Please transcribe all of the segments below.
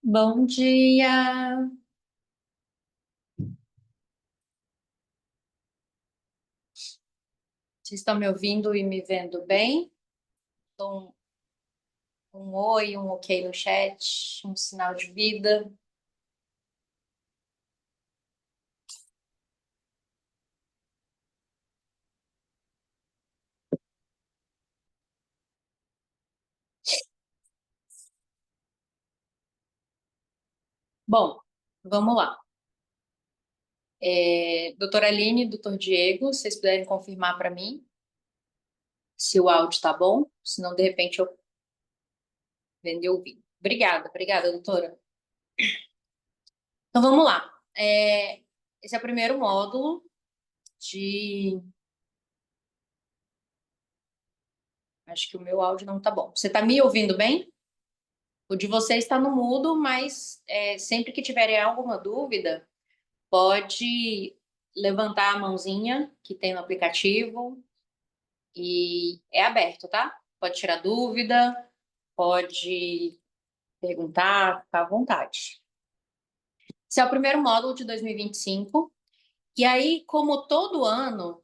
Bom dia! Vocês estão me ouvindo e me vendo bem? Um, um oi, um ok no chat, um sinal de vida. Bom, vamos lá. Doutora Aline, doutor Diego, se vocês puderem confirmar para mim se o áudio está bom, senão de repente eu vendo e ouvindo. Obrigada, doutora. Então vamos lá. Esse é o primeiro módulo de. Acho que o meu áudio não está bom. Você está me ouvindo bem? O de vocês está no mudo, mas sempre que tiverem alguma dúvida, pode levantar a mãozinha que tem no aplicativo e é aberto, tá? Pode tirar dúvida, pode perguntar, ficar à vontade. Esse é o primeiro módulo de 2025. E aí, como todo ano,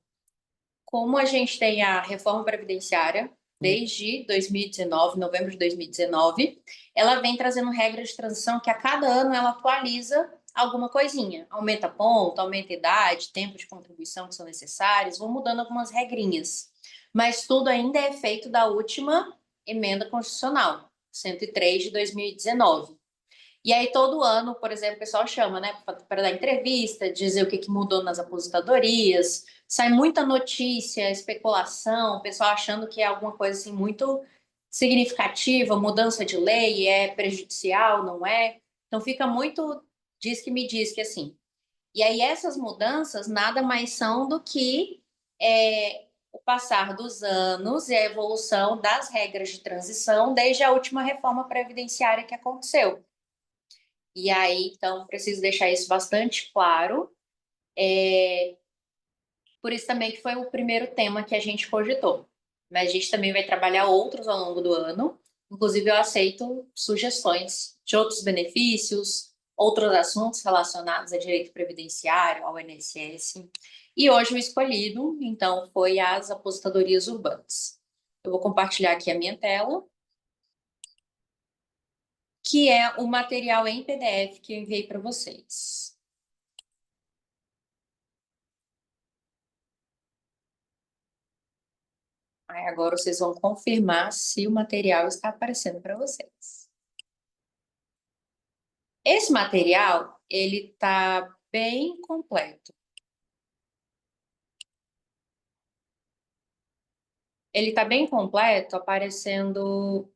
como a gente tem a reforma previdenciária desde 2019, novembro de 2019, ela vem trazendo regras de transição que a cada ano ela atualiza alguma coisinha. Aumenta ponto, aumenta idade, tempo de contribuição que são necessários, vão mudando algumas regrinhas. Mas tudo ainda é efeito da última emenda constitucional, 103 de 2019. E aí, todo ano, por exemplo, o pessoal chama, né, para dar entrevista, dizer o que mudou nas aposentadorias. Sai muita notícia, especulação, o pessoal achando que é alguma coisa assim muito significativa, mudança de lei, é prejudicial, não é? Então, fica muito diz que me diz que assim. E aí, essas mudanças nada mais são do que o passar dos anos e a evolução das regras de transição desde a última reforma previdenciária que aconteceu. E aí, então, preciso deixar isso bastante claro. Por isso também que foi o primeiro tema que a gente cogitou. Mas a gente também vai trabalhar outros ao longo do ano. Inclusive, eu aceito sugestões de outros benefícios, outros assuntos relacionados a direito previdenciário, ao INSS. E hoje o escolhido, então, foi as aposentadorias urbanas. Eu vou compartilhar aqui a minha tela, que é o material em PDF que eu enviei para vocês. Aí agora vocês vão confirmar se o material está aparecendo para vocês. Esse material, ele está bem completo. Ele está bem completo, aparecendo.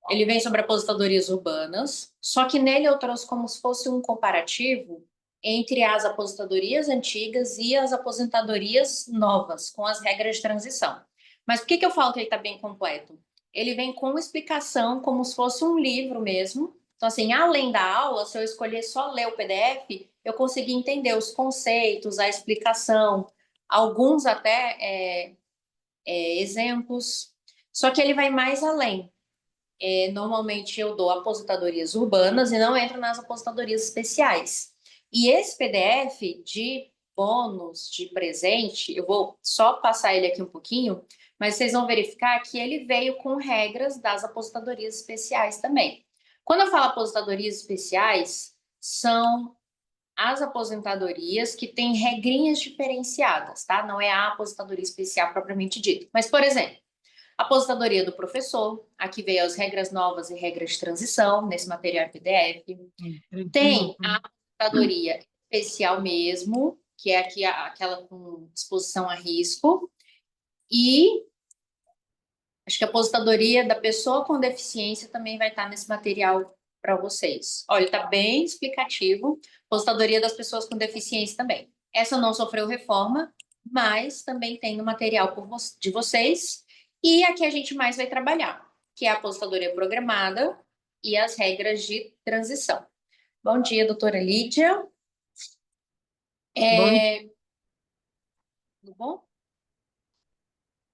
Ele vem sobre aposentadorias urbanas, só que nele eu trouxe como se fosse um comparativo entre as aposentadorias antigas e as aposentadorias novas, com as regras de transição. Mas por que eu falo que ele está bem completo? Ele vem com explicação, como se fosse um livro mesmo. Então, assim, além da aula, se eu escolher só ler o PDF, eu consegui entender os conceitos, a explicação, alguns até exemplos. Só que ele vai mais além. Normalmente eu dou aposentadorias urbanas e não entro nas aposentadorias especiais. E esse PDF de bônus, de presente, eu vou só passar ele aqui um pouquinho, mas vocês vão verificar que ele veio com regras das aposentadorias especiais também. Quando eu falo aposentadorias especiais, são as aposentadorias que têm regrinhas diferenciadas, tá? Não é a aposentadoria especial propriamente dita. Mas, por exemplo, aposentadoria do professor, aqui veio as regras novas e regras de transição, nesse material PDF. Tem a aposentadoria especial mesmo, que é aqui aquela com exposição a risco, e acho que a aposentadoria da pessoa com deficiência também vai estar nesse material para vocês. Olha, está bem explicativo. Aposentadoria das pessoas com deficiência também. Essa não sofreu reforma, mas também tem no material de vocês. E aqui a gente mais vai trabalhar, que é a aposentadoria programada e as regras de transição. Bom dia, doutora Lídia. Bom, Tudo bom?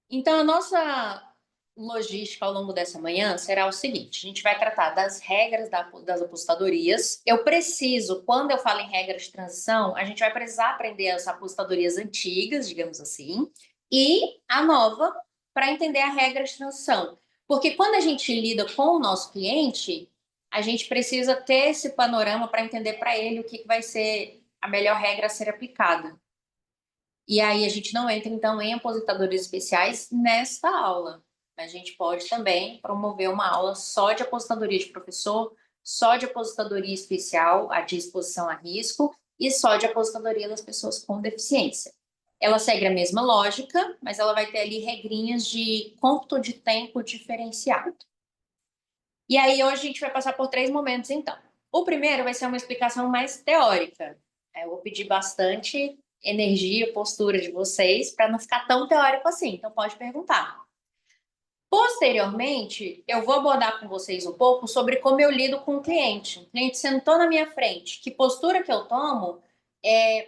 Então, a nossa logística ao longo dessa manhã será o seguinte: a gente vai tratar das regras das apostadorias. Eu preciso, quando eu falo em regras de transição, a gente vai precisar aprender as apostadorias antigas, digamos assim, e a nova, para entender a regra de transição. Porque quando a gente lida com o nosso cliente, a gente precisa ter esse panorama para entender para ele o que vai ser a melhor regra a ser aplicada. E aí a gente não entra, então, em aposentadorias especiais nesta aula. A gente pode também promover uma aula só de aposentadoria de professor, só de aposentadoria especial, a de exposição a risco, e só de aposentadoria das pessoas com deficiência. Ela segue a mesma lógica, mas ela vai ter ali regrinhas de cômputo de tempo diferenciado. E aí hoje a gente vai passar por 3 momentos, então. O primeiro vai ser uma explicação mais teórica. Eu vou pedir bastante energia, postura de vocês, para não ficar tão teórico assim. Então pode perguntar. Posteriormente, eu vou abordar com vocês um pouco sobre como eu lido com o cliente. O cliente sentou na minha frente, que postura que eu tomo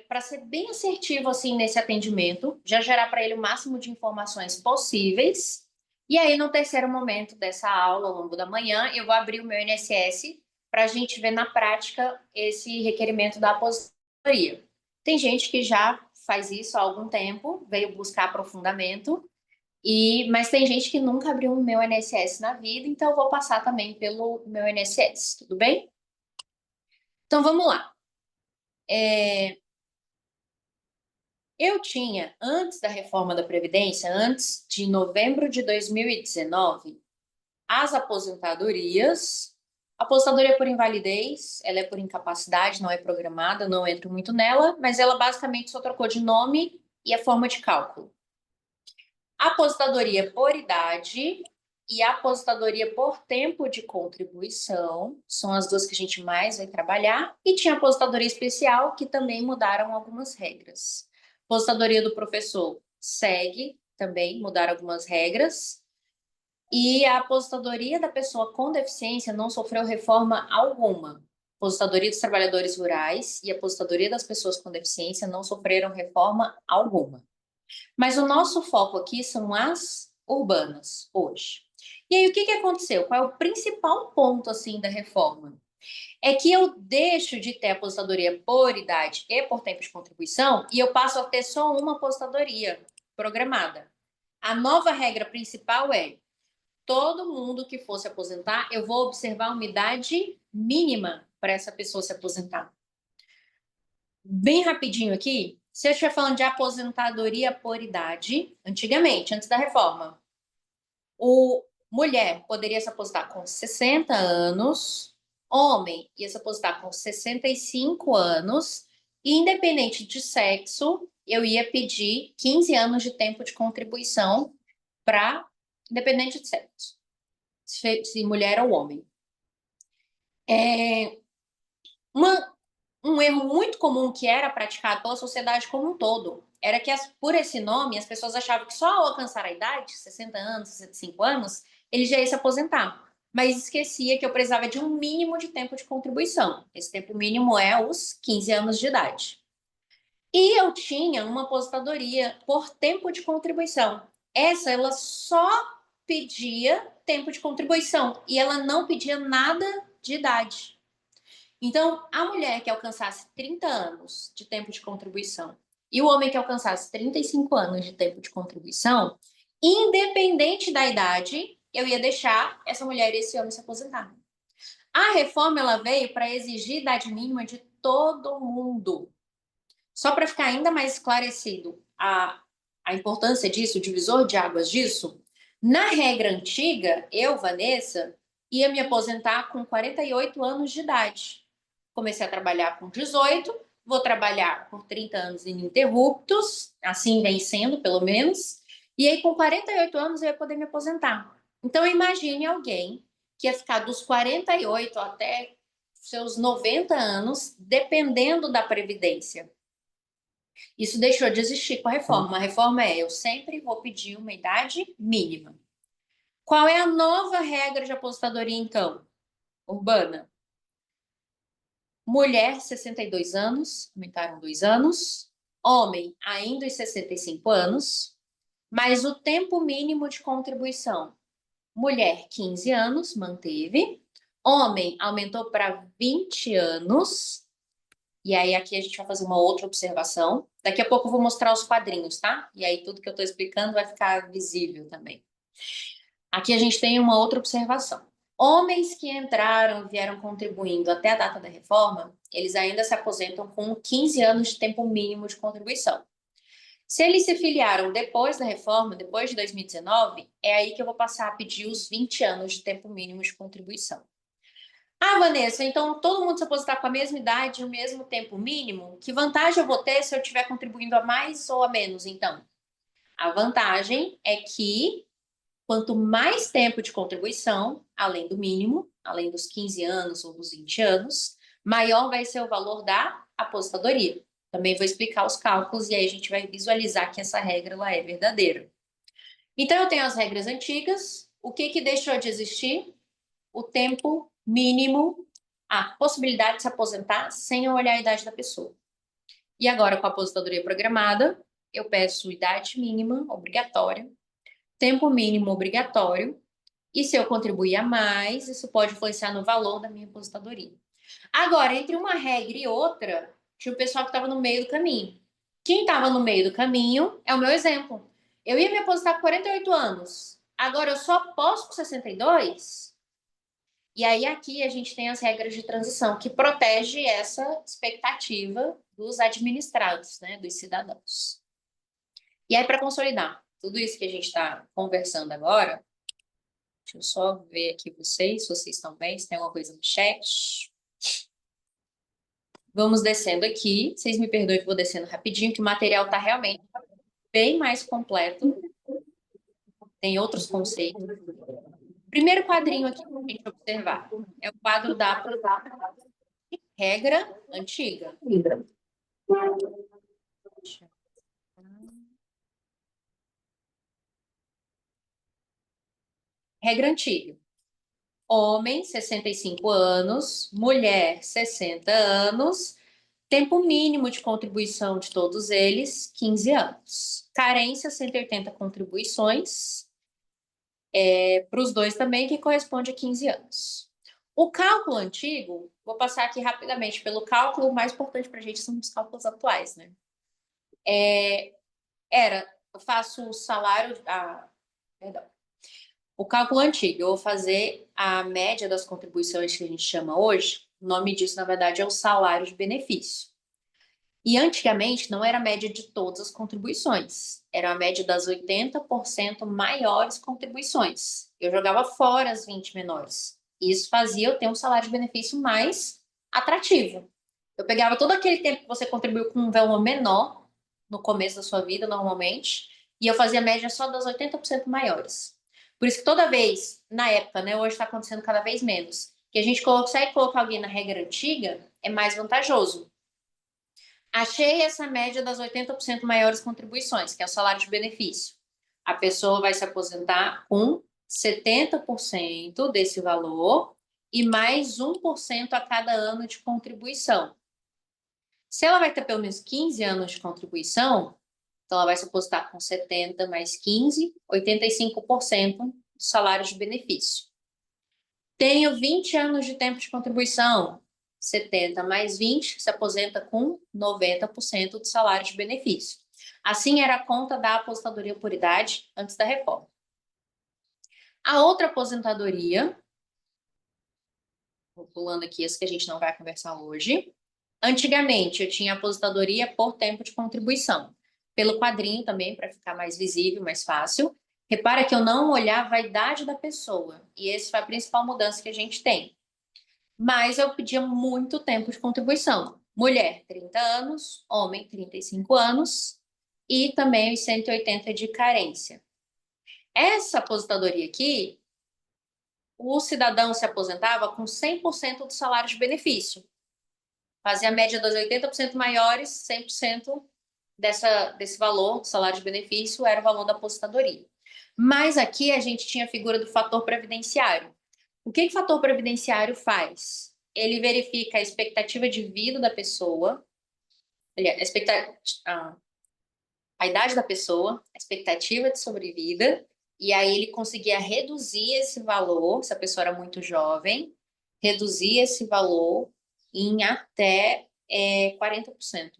para ser bem assertivo assim nesse atendimento, já gerar para ele o máximo de informações possíveis. E aí, no terceiro momento dessa aula, ao longo da manhã, eu vou abrir o meu INSS para a gente ver na prática esse requerimento da aposentadoria. Tem gente que já faz isso há algum tempo, veio buscar aprofundamento, mas tem gente que nunca abriu o meu INSS na vida, então eu vou passar também pelo meu INSS, tudo bem? Então vamos lá. Eu tinha, antes da reforma da Previdência, antes de novembro de 2019, as aposentadorias. Aposentadoria por invalidez, ela é por incapacidade, não é programada, não entro muito nela, mas ela basicamente só trocou de nome e a forma de cálculo. Aposentadoria por idade e aposentadoria por tempo de contribuição são as duas que a gente mais vai trabalhar. E tinha aposentadoria especial, que também mudaram algumas regras. Aposentadoria do professor segue, também mudaram algumas regras. E a aposentadoria da pessoa com deficiência não sofreu reforma alguma. Aposentadoria dos trabalhadores rurais e a aposentadoria das pessoas com deficiência não sofreram reforma alguma. Mas o nosso foco aqui são as urbanas hoje. E aí, o que aconteceu? Qual é o principal ponto, assim, da reforma? É que eu deixo de ter aposentadoria por idade e por tempo de contribuição e eu passo a ter só uma aposentadoria programada. A nova regra principal é: todo mundo que for se aposentar, eu vou observar uma idade mínima para essa pessoa se aposentar. Bem rapidinho aqui, se eu estiver falando de aposentadoria por idade, antigamente, antes da reforma, o mulher poderia se aposentar com 60 anos, homem ia se aposentar com 65 anos, e independente de sexo, eu ia pedir 15 anos de tempo de contribuição para, independente de sexo, se mulher ou homem. Uma, um erro muito comum que era praticado pela sociedade como um todo era que, por esse nome, as pessoas achavam que só ao alcançar a idade, 60 anos, 65 anos, ele já ia se aposentar. Mas esquecia que eu precisava de um mínimo de tempo de contribuição. Esse tempo mínimo é os 15 anos de idade. E eu tinha uma aposentadoria por tempo de contribuição. Essa, ela só pedia tempo de contribuição e ela não pedia nada de idade. Então, a mulher que alcançasse 30 anos de tempo de contribuição e o homem que alcançasse 35 anos de tempo de contribuição, independente da idade, eu ia deixar essa mulher e esse homem se aposentar. A reforma ela veio para exigir idade mínima de todo mundo. Só para ficar ainda mais esclarecido a importância disso, o divisor de águas disso, na regra antiga, eu, Vanessa, ia me aposentar com 48 anos de idade. Comecei a trabalhar com 18, vou trabalhar por 30 anos ininterruptos, assim vem sendo, pelo menos, e aí com 48 anos eu ia poder me aposentar. Então imagine alguém que ia ficar dos 48 até seus 90 anos, dependendo da previdência. Isso deixou de existir com a reforma. A reforma é: eu sempre vou pedir uma idade mínima. Qual é a nova regra de aposentadoria, então? Urbana. Mulher, 62 anos, aumentaram 2 anos. Homem, ainda os 65 anos. Mas o tempo mínimo de contribuição Mulher, 15 anos, manteve. Homem, aumentou para 20 anos. E aí, aqui a gente vai fazer uma outra observação. Daqui a pouco eu vou mostrar os quadrinhos, tá? E aí, tudo que eu estou explicando vai ficar visível também. Aqui a gente tem uma outra observação. Homens que entraram, vieram contribuindo até a data da reforma, eles ainda se aposentam com 15 anos de tempo mínimo de contribuição. Se eles se filiaram depois da reforma, depois de 2019, é aí que eu vou passar a pedir os 20 anos de tempo mínimo de contribuição. Ah, Vanessa, então todo mundo se aposentar com a mesma idade e o mesmo tempo mínimo? Que vantagem eu vou ter se eu estiver contribuindo a mais ou a menos, então? A vantagem é que quanto mais tempo de contribuição, além do mínimo, além dos 15 anos ou dos 20 anos, maior vai ser o valor da aposentadoria. Também vou explicar os cálculos e aí a gente vai visualizar que essa regra ela é verdadeira. Então, eu tenho as regras antigas. O que que deixou de existir? O tempo mínimo, a possibilidade de se aposentar sem olhar a idade da pessoa. E agora, com a aposentadoria programada, eu peço idade mínima obrigatória, tempo mínimo obrigatório, e se eu contribuir a mais, isso pode influenciar no valor da minha aposentadoria. Agora, entre uma regra e outra, tinha o pessoal que estava no meio do caminho. Quem estava no meio do caminho é o meu exemplo. Eu ia me aposentar com 48 anos. Agora eu só posso com 62? E aí aqui a gente tem as regras de transição que protege essa expectativa dos administrados, né, dos cidadãos. E aí para consolidar tudo isso que a gente está conversando agora, deixa eu só ver aqui vocês, se vocês estão bem, se tem alguma coisa no chat. Vamos descendo aqui. Vocês me perdoem que eu vou descendo rapidinho, que o material está realmente bem mais completo. Tem outros conceitos. Primeiro quadrinho aqui para a gente observar é o quadro da regra antiga. Regra antiga. Homem, 65 anos. Mulher, 60 anos. Tempo mínimo de contribuição de todos eles, 15 anos. Carência, 180 contribuições. Para os dois também, que corresponde a 15 anos. O cálculo antigo, vou passar aqui rapidamente pelo cálculo, o mais importante para a gente são os cálculos atuais, né? Eu faço o salário, perdão, o cálculo antigo, eu vou fazer a média das contribuições que a gente chama hoje, o nome disso, na verdade, é o salário de benefício. E antigamente não era a média de todas as contribuições, era a média das 80% maiores contribuições. Eu jogava fora as 20 menores. E isso fazia eu ter um salário de benefício mais atrativo. Eu pegava todo aquele tempo que você contribuiu com um valor menor no começo da sua vida, normalmente, e eu fazia a média só das 80% maiores. Por isso que toda vez, na época, né, hoje está acontecendo cada vez menos, que a gente consegue colocar alguém na regra antiga, é mais vantajoso. Achei essa média das 80% maiores contribuições, que é o salário de benefício. A pessoa vai se aposentar com 70% desse valor e mais 1% a cada ano de contribuição. Se ela vai ter pelo menos 15 anos de contribuição, então ela vai se aposentar com 70 mais 15, 85% do salário de benefício. Tenho 20 anos de tempo de contribuição, 70 mais 20, se aposenta com 90% do salário de benefício. Assim era a conta da aposentadoria por idade antes da reforma. A outra aposentadoria, vou pulando aqui as que a gente não vai conversar hoje. Antigamente, eu tinha aposentadoria por tempo de contribuição. Pelo quadrinho também, para ficar mais visível, mais fácil. Repara que eu não olhava a idade da pessoa. E essa foi a principal mudança que a gente tem. Mas eu pedia muito tempo de contribuição. Mulher, 30 anos, homem, 35 anos, e também os 180 de carência. Essa aposentadoria aqui, o cidadão se aposentava com 100% do salário de benefício. Fazia a média das 80% maiores, 100% desse valor, do salário de benefício, era o valor da aposentadoria. Mas aqui a gente tinha a figura do fator previdenciário. O que o fator previdenciário faz? Ele verifica a expectativa de vida da pessoa, a idade da pessoa, a expectativa de sobrevida E aí ele conseguia reduzir esse valor, se a pessoa era muito jovem, reduzir esse valor em até 40%.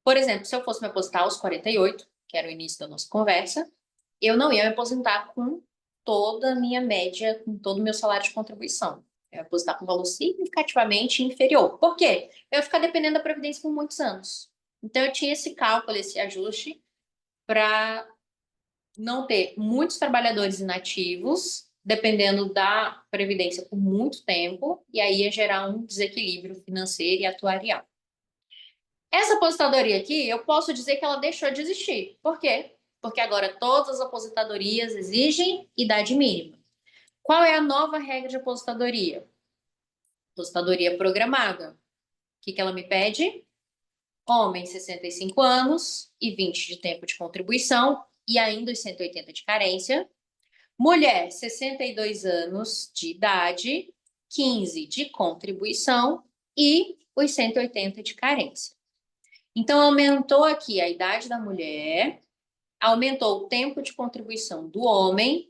Por exemplo, se eu fosse me aposentar aos 48, que era o início da nossa conversa, eu não ia me aposentar com toda a minha média, com todo o meu salário de contribuição. Eu ia me aposentar com um valor significativamente inferior. Por quê? Eu ia ficar dependendo da Previdência por muitos anos. Então, eu tinha esse cálculo, esse ajuste, para não ter muitos trabalhadores inativos, dependendo da Previdência por muito tempo, e aí ia gerar um desequilíbrio financeiro e atuarial. Essa aposentadoria aqui, eu posso dizer que ela deixou de existir. Por quê? Porque agora todas as aposentadorias exigem idade mínima. Qual é a nova regra de aposentadoria? Aposentadoria programada. O que ela me pede? Homem, 65 anos e 20 de tempo de contribuição e ainda os 180 de carência. Mulher, 62 anos de idade, 15 de contribuição e os 180 de carência. Então, aumentou aqui a idade da mulher, aumentou o tempo de contribuição do homem,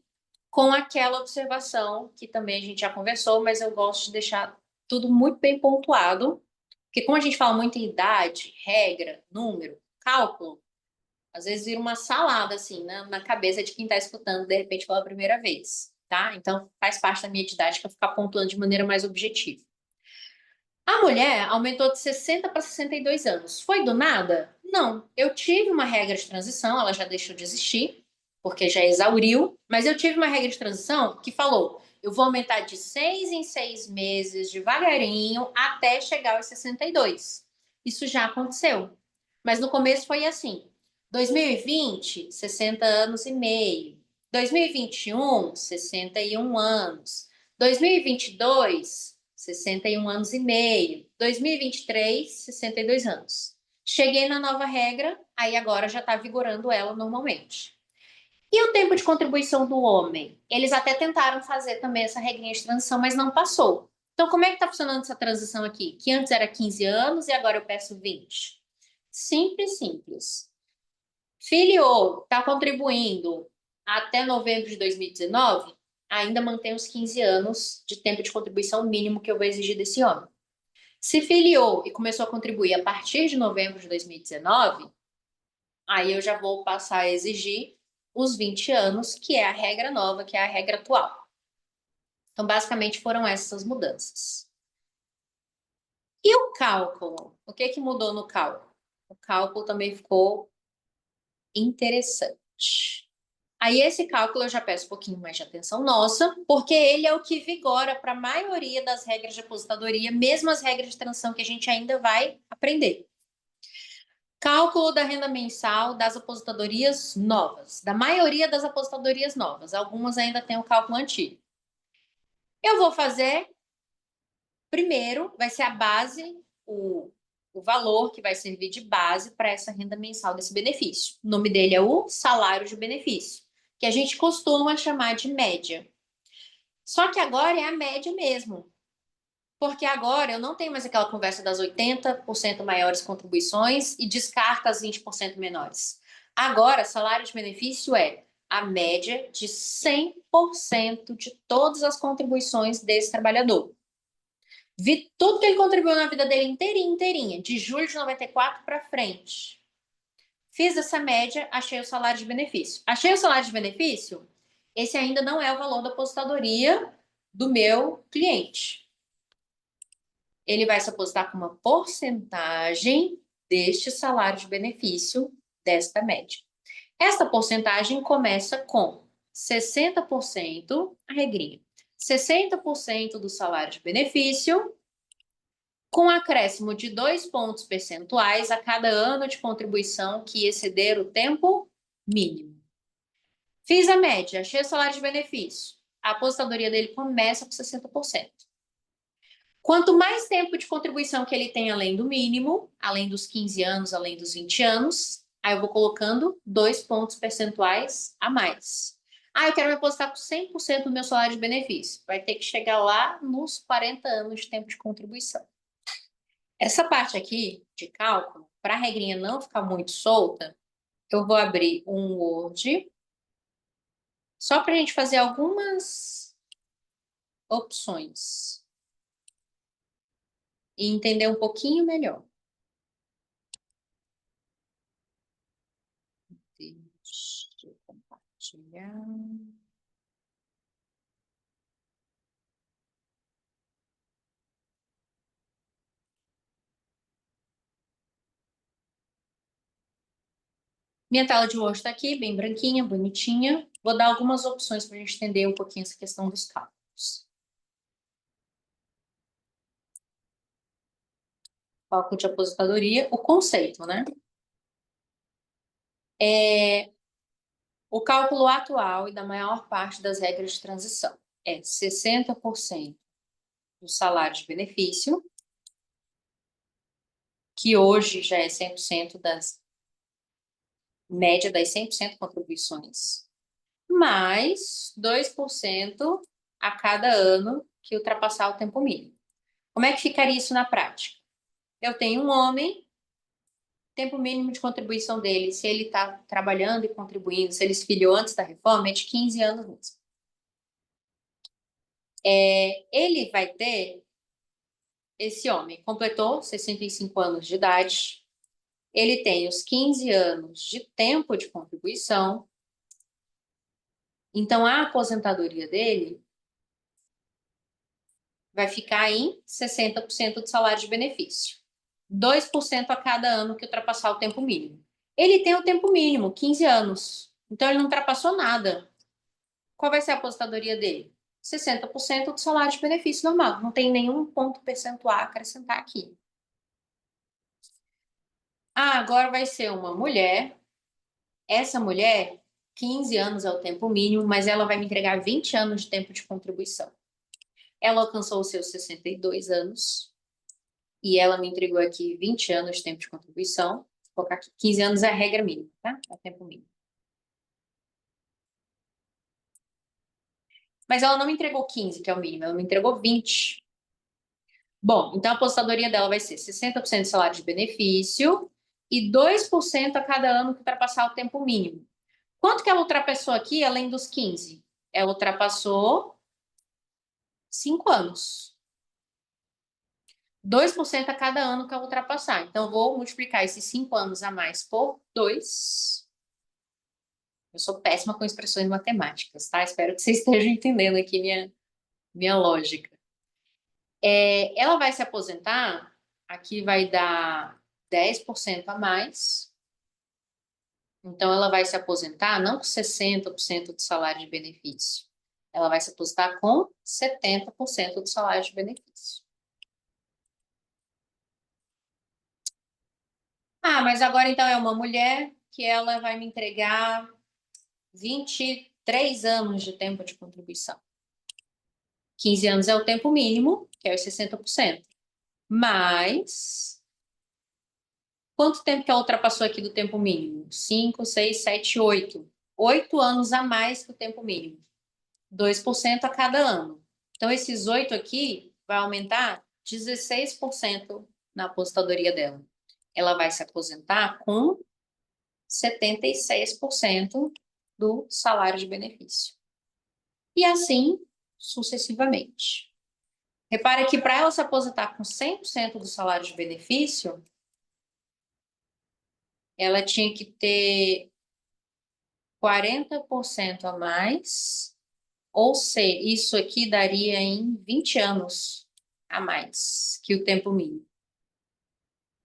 com aquela observação que também a gente já conversou, mas eu gosto de deixar tudo muito bem pontuado, porque como a gente fala muito em idade, regra, número, cálculo, às vezes vira uma salada assim, né, na cabeça de quem está escutando de repente pela primeira vez, tá? Então faz parte da minha didática ficar pontuando de maneira mais objetiva. A mulher aumentou de 60 para 62 anos. Foi do nada? Não. Eu tive uma regra de transição, ela já deixou de existir, porque já exauriu, mas eu tive uma regra de transição que falou: eu vou aumentar de 6 em 6 meses, devagarinho, até chegar aos 62. Isso já aconteceu. Mas no começo foi assim: 2020, 60 anos e meio. 2021, 61 anos. 2022, 61 anos e meio. 2023, 62 anos. Cheguei na nova regra, aí agora já está vigorando ela normalmente. E o tempo de contribuição do homem? Eles até tentaram fazer também essa regrinha de transição, mas não passou. Então, como é que está funcionando essa transição aqui? Que antes era 15 anos e agora eu peço 20. Simples, simples. Filiou, está contribuindo até novembro de 2019, ainda mantém os 15 anos de tempo de contribuição mínimo que eu vou exigir desse ano. Se filiou e começou a contribuir a partir de novembro de 2019, aí eu já vou passar a exigir os 20 anos, que é a regra nova, que é a regra atual. Então, basicamente, foram essas mudanças. E o cálculo? O que mudou no cálculo? O cálculo também ficou interessante. Aí esse cálculo eu já peço um pouquinho mais de atenção nossa, porque ele é o que vigora para a maioria das regras de aposentadoria, mesmo as regras de transição que a gente ainda vai aprender. Cálculo da renda mensal das aposentadorias novas, da maioria das aposentadorias novas. Algumas ainda têm o cálculo antigo. Eu vou fazer, primeiro, vai ser a base, o valor que vai servir de base para essa renda mensal desse benefício. O nome dele é o salário de benefício, que a gente costuma chamar de média. Só que agora é a média mesmo. Porque agora eu não tenho mais aquela conversa das 80% maiores contribuições e descarta as 20% menores. Agora, salário de benefício é a média de 100% de todas as contribuições desse trabalhador. Vi tudo que ele contribuiu na vida dele inteirinha, inteirinha, de julho de 94 para frente. Fiz essa média, achei o salário de benefício. Achei o salário de benefício? Esse ainda não é o valor da aposentadoria do meu cliente. Ele vai se aposentar com uma porcentagem deste salário de benefício desta média. Esta porcentagem começa com 60%, a regrinha, 60% do salário de benefício, com acréscimo de 2 pontos percentuais a cada ano de contribuição que exceder o tempo mínimo. Fiz a média, achei o salário de benefício. A aposentadoria dele começa com 60%. Quanto mais tempo de contribuição que ele tem além do mínimo, além dos 15 anos, além dos 20 anos, aí eu vou colocando 2 pontos percentuais a mais. Ah, eu quero me aposentar com 100% do meu salário de benefício. Vai ter que chegar lá nos 40 anos de tempo de contribuição. Essa parte aqui de cálculo, para a regrinha não ficar muito solta, eu vou abrir um Word Só para a gente fazer algumas opções e entender um pouquinho melhor. Deixa eu compartilhar. Minha tela de Word está aqui, bem branquinha, bonitinha. Vou dar algumas opções para a gente entender um pouquinho essa questão dos cálculos. Cálculo de aposentadoria, o conceito, né? O cálculo atual e da maior parte das regras de transição é 60% do salário de benefício, que hoje já é 100% das média das 100% contribuições, mais 2% a cada ano que ultrapassar o tempo mínimo. Como é que ficaria isso na prática? Eu tenho um homem, tempo mínimo de contribuição dele, se ele está trabalhando e contribuindo, se ele se filiou antes da reforma, é de 15 anos mesmo. Ele vai ter, esse homem completou 65 anos de idade, ele tem os 15 anos de tempo de contribuição, então a aposentadoria dele vai ficar em 60% do salário de benefício. 2% a cada ano que ultrapassar o tempo mínimo. Ele tem o tempo mínimo, 15 anos. Então ele não ultrapassou nada. Qual vai ser a aposentadoria dele? 60% do salário de benefício normal. Não tem nenhum ponto percentual a acrescentar aqui. Ah, agora vai ser uma mulher. Essa mulher, 15 anos é o tempo mínimo, mas ela vai me entregar 20 anos de tempo de contribuição. Ela alcançou os seus 62 anos. E ela me entregou aqui 20 anos de tempo de contribuição. Vou colocar aqui 15 anos é a regra mínima, tá? É o tempo mínimo. Mas ela não me entregou 15, que é o mínimo, ela me entregou 20. Bom, então a aposentadoria dela vai ser 60% do salário de benefício e 2% a cada ano que ultrapassar o tempo mínimo. Quanto que ela ultrapassou aqui, além dos 15? Ela ultrapassou 5 anos. 2% a cada ano que ela ultrapassar. Então, vou multiplicar esses 5 anos a mais por 2. Eu sou péssima com expressões matemáticas, tá? Espero que vocês estejam entendendo aqui minha lógica. Ela vai se aposentar, aqui vai dar 10% a mais. Então, ela vai se aposentar não com 60% do salário de benefício. Ela vai se aposentar com 70% do salário de benefício. Ah, mas agora então é uma mulher que ela vai me entregar 23 anos de tempo de contribuição. 15 anos é o tempo mínimo, que é os 60%. Mas, quanto tempo que ela ultrapassou aqui do tempo mínimo? 5, 6, 7, 8. 8 anos a mais que o tempo mínimo. 2% a cada ano. Então, esses 8 aqui vai aumentar 16% na aposentadoria dela. Ela vai se aposentar com 76% do salário de benefício. E assim sucessivamente. Repare que para ela se aposentar com 100% do salário de benefício, ela tinha que ter 40% a mais, ou seja, isso aqui daria em 20 anos a mais que o tempo mínimo.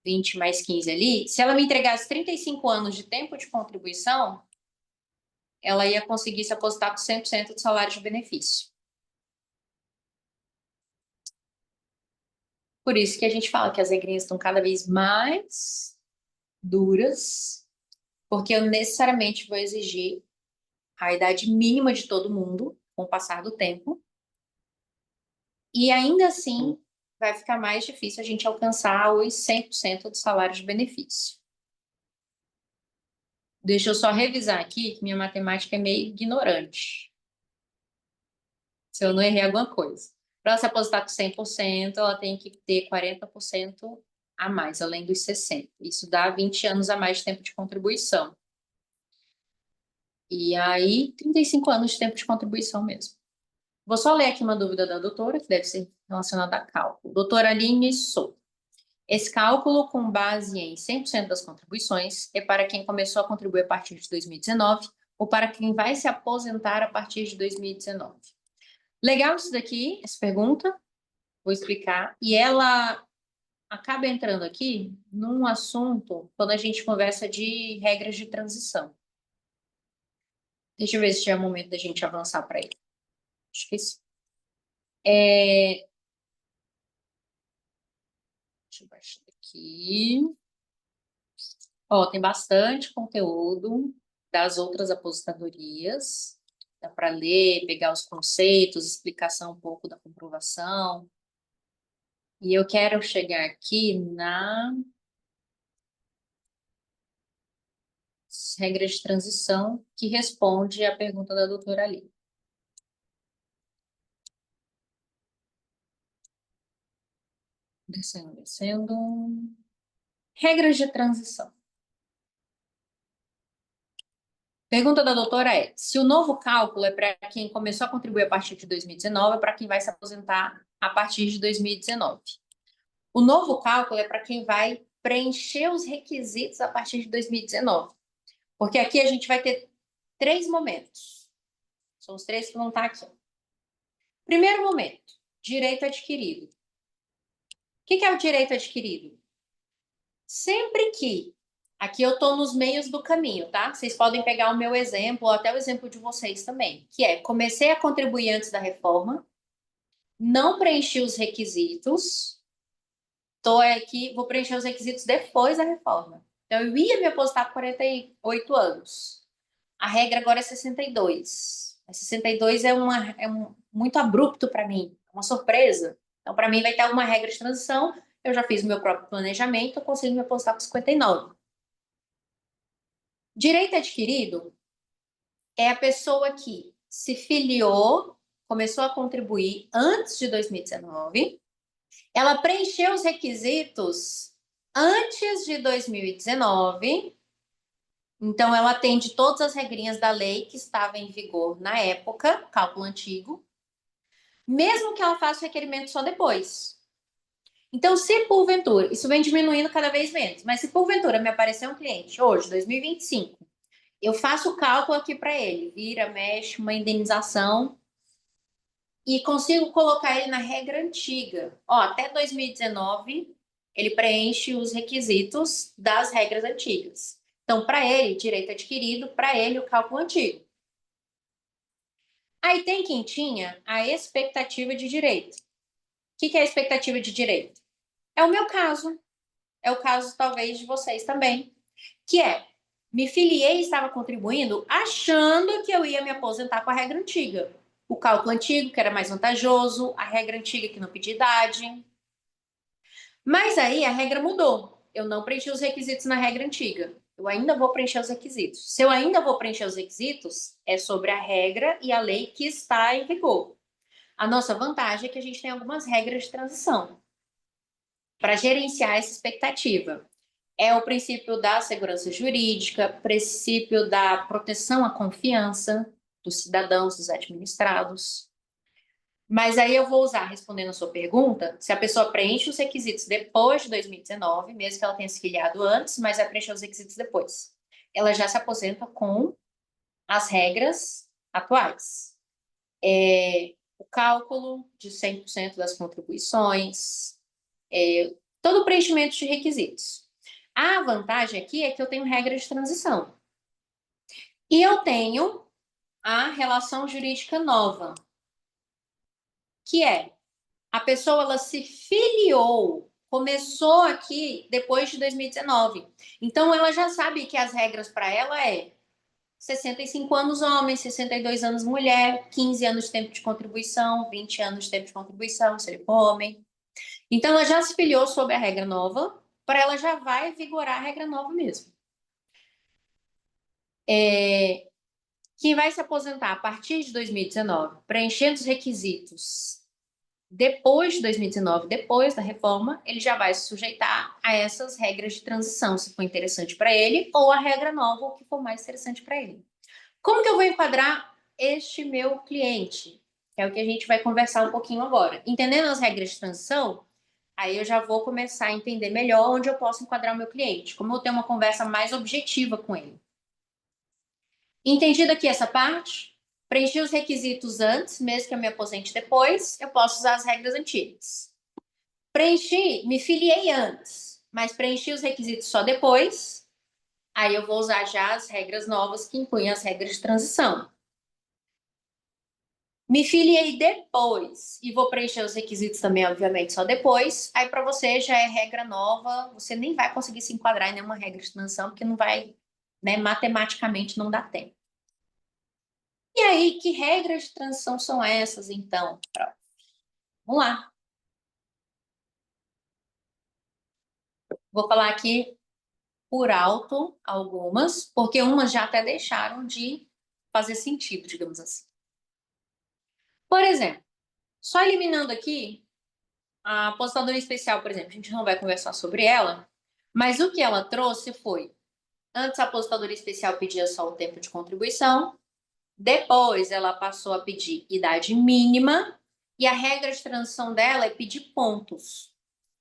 20 mais 15 ali. Se ela me entregasse 35 anos de tempo de contribuição, ela ia conseguir se aposentar com 100% do salário de benefício. Por isso que a gente fala que as regrinhas estão cada vez mais duras, porque eu necessariamente vou exigir a idade mínima de todo mundo com o passar do tempo. E ainda assim, vai ficar mais difícil a gente alcançar os 100% do salário de benefício. Deixa eu só revisar aqui, que minha matemática é meio ignorante. Se eu não errei alguma coisa. Para ela se aposentar com 100%, ela tem que ter 40% a mais, além dos 60%. Isso dá 20 anos a mais de tempo de contribuição. E aí, 35 anos de tempo de contribuição mesmo. Vou só ler aqui uma dúvida da doutora, que deve ser relacionada a cálculo. Doutora Aline Souto. Esse cálculo, com base em 100% das contribuições, é para quem começou a contribuir a partir de 2019 ou para quem vai se aposentar a partir de 2019? Legal isso daqui, essa pergunta, vou explicar. E ela acaba entrando aqui num assunto quando a gente conversa de regras de transição. Deixa eu ver se já é o momento da gente avançar para ele. Acho que sim. Deixa eu baixar aqui. Ó, tem bastante conteúdo das outras aposentadorias. Dá para ler, pegar os conceitos, explicação um pouco da comprovação. E eu quero chegar aqui nas regras de transição, que responde à pergunta da doutora Ali. Descendo, descendo. Regras de transição. Pergunta da doutora é: se o novo cálculo é para quem começou a contribuir a partir de 2019 ou para quem vai se aposentar a partir de 2019? O novo cálculo é para quem vai preencher os requisitos a partir de 2019. Porque aqui a gente vai ter 3 momentos. São os 3 que vão estar aqui. Primeiro momento, direito adquirido. O que é o direito adquirido? Sempre que, aqui eu estou nos meios do caminho, tá? Vocês podem pegar o meu exemplo, ou até o exemplo de vocês também, que é, comecei a contribuir antes da reforma, não preenchi os requisitos, estou aqui, vou preencher os requisitos depois da reforma. Então, eu ia me aposentar com 48 anos. A regra agora é 62. 62 muito abrupto para mim, é uma surpresa. Então, para mim, vai ter alguma regra de transição. Eu já fiz o meu próprio planejamento, eu consigo me aposentar com 59. Direito adquirido é a pessoa que se filiou, começou a contribuir antes de 2019, ela preencheu os requisitos antes de 2019, então ela atende todas as regrinhas da lei que estava em vigor na época, cálculo antigo, mesmo que ela faça o requerimento só depois. Então, se porventura, isso vem diminuindo cada vez menos, mas se porventura me aparecer um cliente hoje, 2025, eu faço o cálculo aqui para ele, vira, mexe, uma indenização, e consigo colocar ele na regra antiga. Ó, até 2019, ele preenche os requisitos das regras antigas. Então, para ele, direito adquirido, para ele, o cálculo antigo. Aí tem quem tinha a expectativa de direito. O que é a expectativa de direito? É o meu caso. É o caso, talvez, de vocês também. Que é, me filiei e estava contribuindo achando que eu ia me aposentar com a regra antiga. O cálculo antigo, que era mais vantajoso, a regra antiga que não pedia idade. Mas aí a regra mudou. Eu não preenchi os requisitos na regra antiga. Eu ainda vou preencher os requisitos. Se eu ainda vou preencher os requisitos, é sobre a regra e a lei que está em vigor. A nossa vantagem é que a gente tem algumas regras de transição para gerenciar essa expectativa. É o princípio da segurança jurídica, princípio da proteção à confiança dos cidadãos, dos administrados. Mas aí eu vou usar, respondendo a sua pergunta, se a pessoa preenche os requisitos depois de 2019, mesmo que ela tenha se filiado antes, mas vai preencher os requisitos depois. Ela já se aposenta com as regras atuais. O cálculo de 100% das contribuições, todo o preenchimento de requisitos. A vantagem aqui é que eu tenho regras de transição. E eu tenho a relação jurídica nova, que é a pessoa ela se filiou, começou aqui depois de 2019. Então ela já sabe que as regras para ela é 65 anos homem, 62 anos mulher, 15 anos de tempo de contribuição, 20 anos de tempo de contribuição, se ele for homem. Então ela já se filiou sob a regra nova, para ela já vai vigorar a regra nova mesmo. Quem vai se aposentar a partir de 2019, preenchendo os requisitos depois de 2019, depois da reforma, ele já vai se sujeitar a essas regras de transição, se for interessante para ele, ou a regra nova, o que for mais interessante para ele. Como que eu vou enquadrar este meu cliente? Que é o que a gente vai conversar um pouquinho agora. Entendendo as regras de transição, aí eu já vou começar a entender melhor onde eu posso enquadrar o meu cliente, como eu tenho uma conversa mais objetiva com ele. Entendido aqui essa parte, preenchi os requisitos antes, mesmo que eu me aposente depois, eu posso usar as regras antigas. Preenchi, me filiei antes, mas preenchi os requisitos só depois, aí eu vou usar já as regras novas que incluem as regras de transição. Me filiei depois e vou preencher os requisitos também, obviamente, só depois. Aí para você já é regra nova, você nem vai conseguir se enquadrar em nenhuma regra de transição, porque não vai, né, matematicamente não dá tempo. E aí, que regras de transição são essas, então? Vamos lá. Vou falar aqui por alto algumas, porque umas já até deixaram de fazer sentido, digamos assim. Por exemplo, só eliminando aqui a aposentadoria especial, por exemplo, a gente não vai conversar sobre ela, mas o que ela trouxe foi: antes a aposentadoria especial pedia só o tempo de contribuição, depois ela passou a pedir idade mínima, e a regra de transição dela é pedir pontos.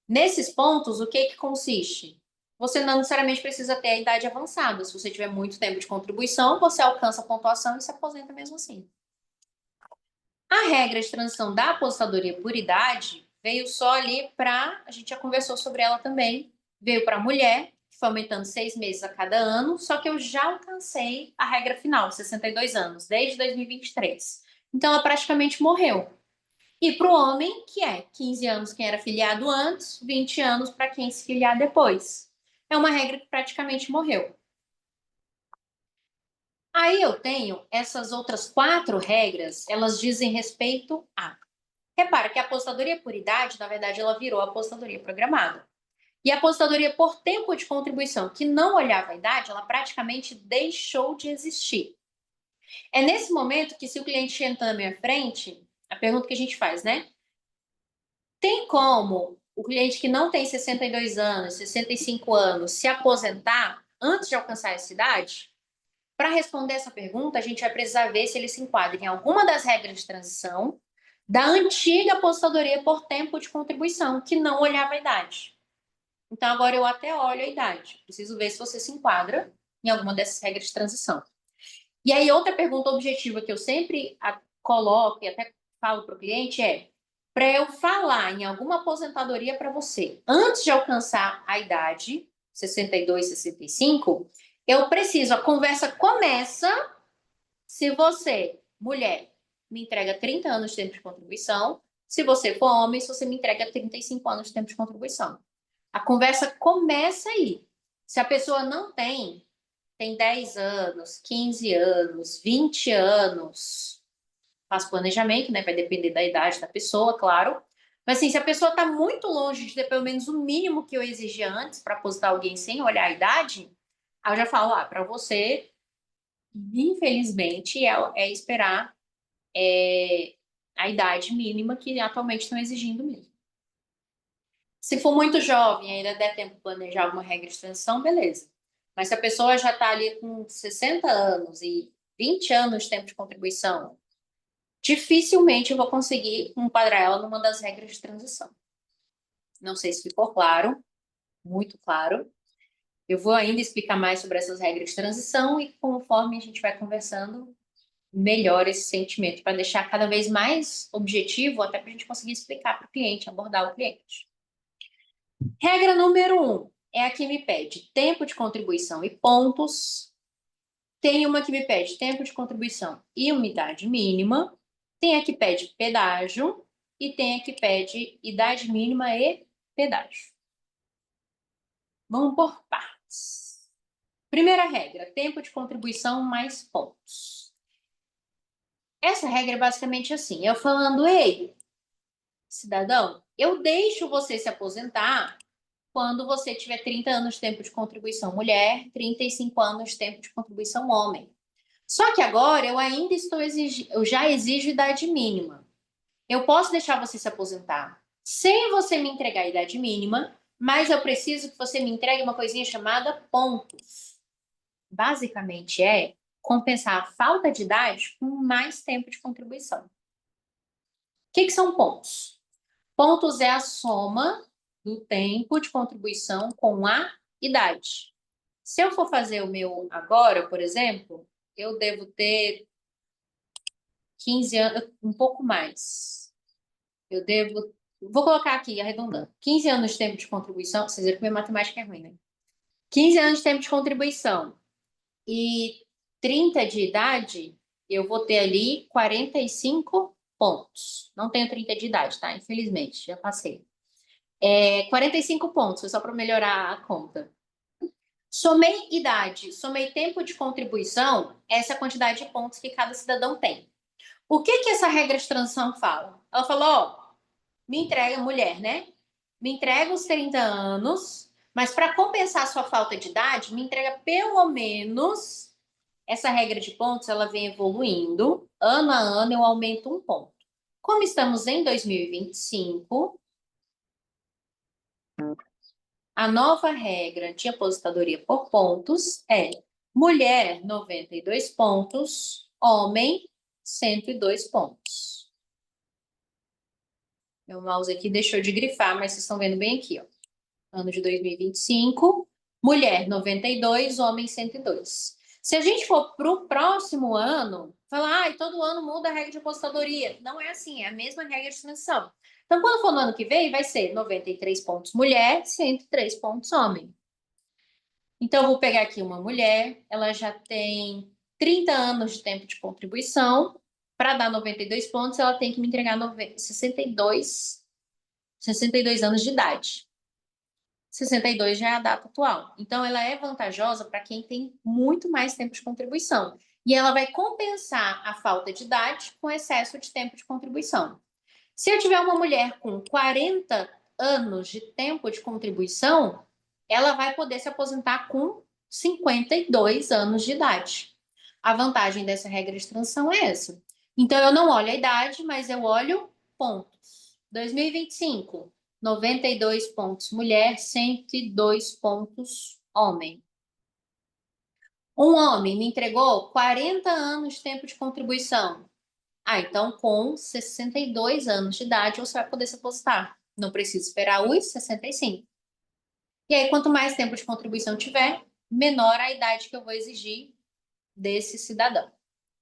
Nesses pontos, o que consiste? Você não necessariamente precisa ter a idade avançada. Se você tiver muito tempo de contribuição, você alcança a pontuação e se aposenta mesmo assim. A regra de transição da aposentadoria por idade veio só ali para, a gente já conversou sobre ela também, veio para a mulher, que foi aumentando 6 meses a cada ano, só que eu já alcancei a regra final, 62 anos, desde 2023. Então ela praticamente morreu. E para o homem, que é 15 anos quem era filiado antes, 20 anos para quem se filiar depois. É uma regra que praticamente morreu. Aí eu tenho essas outras 4 regras, elas dizem respeito a. Repara que a aposentadoria por idade, na verdade, ela virou aposentadoria programada. E a aposentadoria por tempo de contribuição, que não olhava a idade, ela praticamente deixou de existir. É nesse momento que, se o cliente entra na minha frente, a pergunta que a gente faz, né? Tem como o cliente que não tem 62 anos, 65 anos, se aposentar antes de alcançar essa idade? Para responder essa pergunta, a gente vai precisar ver se ele se enquadra em alguma das regras de transição da antiga aposentadoria por tempo de contribuição, que não olhava a idade. Então, agora eu até olho a idade. Preciso ver se você se enquadra em alguma dessas regras de transição. E aí, outra pergunta objetiva que eu sempre coloco e até falo para o cliente é: para eu falar em alguma aposentadoria para você, antes de alcançar a idade, 62, 65, eu preciso, a conversa começa se você, mulher, me entrega 30 anos de tempo de contribuição, se você for homem, se você me entrega 35 anos de tempo de contribuição. A conversa começa aí. Se a pessoa não tem 10 anos, 15 anos, 20 anos, faz planejamento, né? Vai depender da idade da pessoa, claro. Mas assim, se a pessoa está muito longe de ter pelo menos o mínimo que eu exigia antes para aposentar alguém sem olhar a idade, aí eu já falo, para você, infelizmente, é esperar a idade mínima que atualmente estão exigindo mesmo. Se for muito jovem, ainda der tempo de planejar alguma regra de transição, beleza. Mas se a pessoa já está ali com 60 anos e 20 anos de tempo de contribuição, dificilmente eu vou conseguir enquadrar ela numa das regras de transição. Não sei se ficou claro, muito claro. Eu vou ainda explicar mais sobre essas regras de transição e conforme a gente vai conversando, melhor esse sentimento, para deixar cada vez mais objetivo, até para a gente conseguir explicar para o cliente, abordar o cliente. Regra número 1 é a que me pede tempo de contribuição e pontos. Tem uma que me pede tempo de contribuição e umidade mínima. Tem a que pede pedágio e tem a que pede idade mínima e pedágio. Vamos por partes. Primeira regra, tempo de contribuição mais pontos. Essa regra é basicamente assim, eu falando, ei, cidadão, eu deixo você se aposentar quando você tiver 30 anos de tempo de contribuição mulher, 35 anos de tempo de contribuição homem. Só que agora eu ainda estou exigindo, eu já exijo idade mínima. Eu posso deixar você se aposentar sem você me entregar a idade mínima, mas eu preciso que você me entregue uma coisinha chamada pontos. Basicamente compensar a falta de idade com mais tempo de contribuição. O que são pontos? Pontos é a soma do tempo de contribuição com a idade. Se eu for fazer o meu agora, por exemplo, eu devo ter 15 anos, um pouco mais. Vou colocar aqui, arredondando. 15 anos de tempo de contribuição, vocês viram que minha matemática é ruim, né? 15 anos de tempo de contribuição e 30 de idade, eu vou ter ali 45 pontos. Não tenho 30 de idade, tá? Infelizmente, já passei. 45 pontos, foi só para melhorar a conta. Somei idade, somei tempo de contribuição, essa é a quantidade de pontos que cada cidadão tem. O que essa regra de transição fala? Ela falou, ó, me entrega, mulher, né? Me entrega os 30 anos, mas para compensar a sua falta de idade, me entrega pelo menos, essa regra de pontos, ela vem evoluindo, ano a ano eu aumento um ponto. Como estamos em 2025, a nova regra de aposentadoria por pontos é mulher, 92 pontos, homem, 102 pontos. Meu mouse aqui deixou de grifar, mas vocês estão vendo bem aqui, ó. Ano de 2025, mulher, 92, homem, 102. Se a gente for para o próximo ano, falar, todo ano muda a regra de aposentadoria. Não é assim, é a mesma regra de transição. Então, quando for no ano que vem, vai ser 93 pontos mulher, 103 pontos homem. Então, eu vou pegar aqui uma mulher, ela já tem 30 anos de tempo de contribuição. Para dar 92 pontos, ela tem que me entregar 62 anos de idade. 62 já é a data atual. Então, ela é vantajosa para quem tem muito mais tempo de contribuição. E ela vai compensar a falta de idade com excesso de tempo de contribuição. Se eu tiver uma mulher com 40 anos de tempo de contribuição, ela vai poder se aposentar com 52 anos de idade. A vantagem dessa regra de transição é essa. Então, eu não olho a idade, mas eu olho pontos. 2025, 92 pontos mulher, 102 pontos homem. Um homem me entregou 40 anos de tempo de contribuição. Então com 62 anos de idade você vai poder se aposentar. Não precisa esperar os 65. E aí, quanto mais tempo de contribuição tiver, menor a idade que eu vou exigir desse cidadão.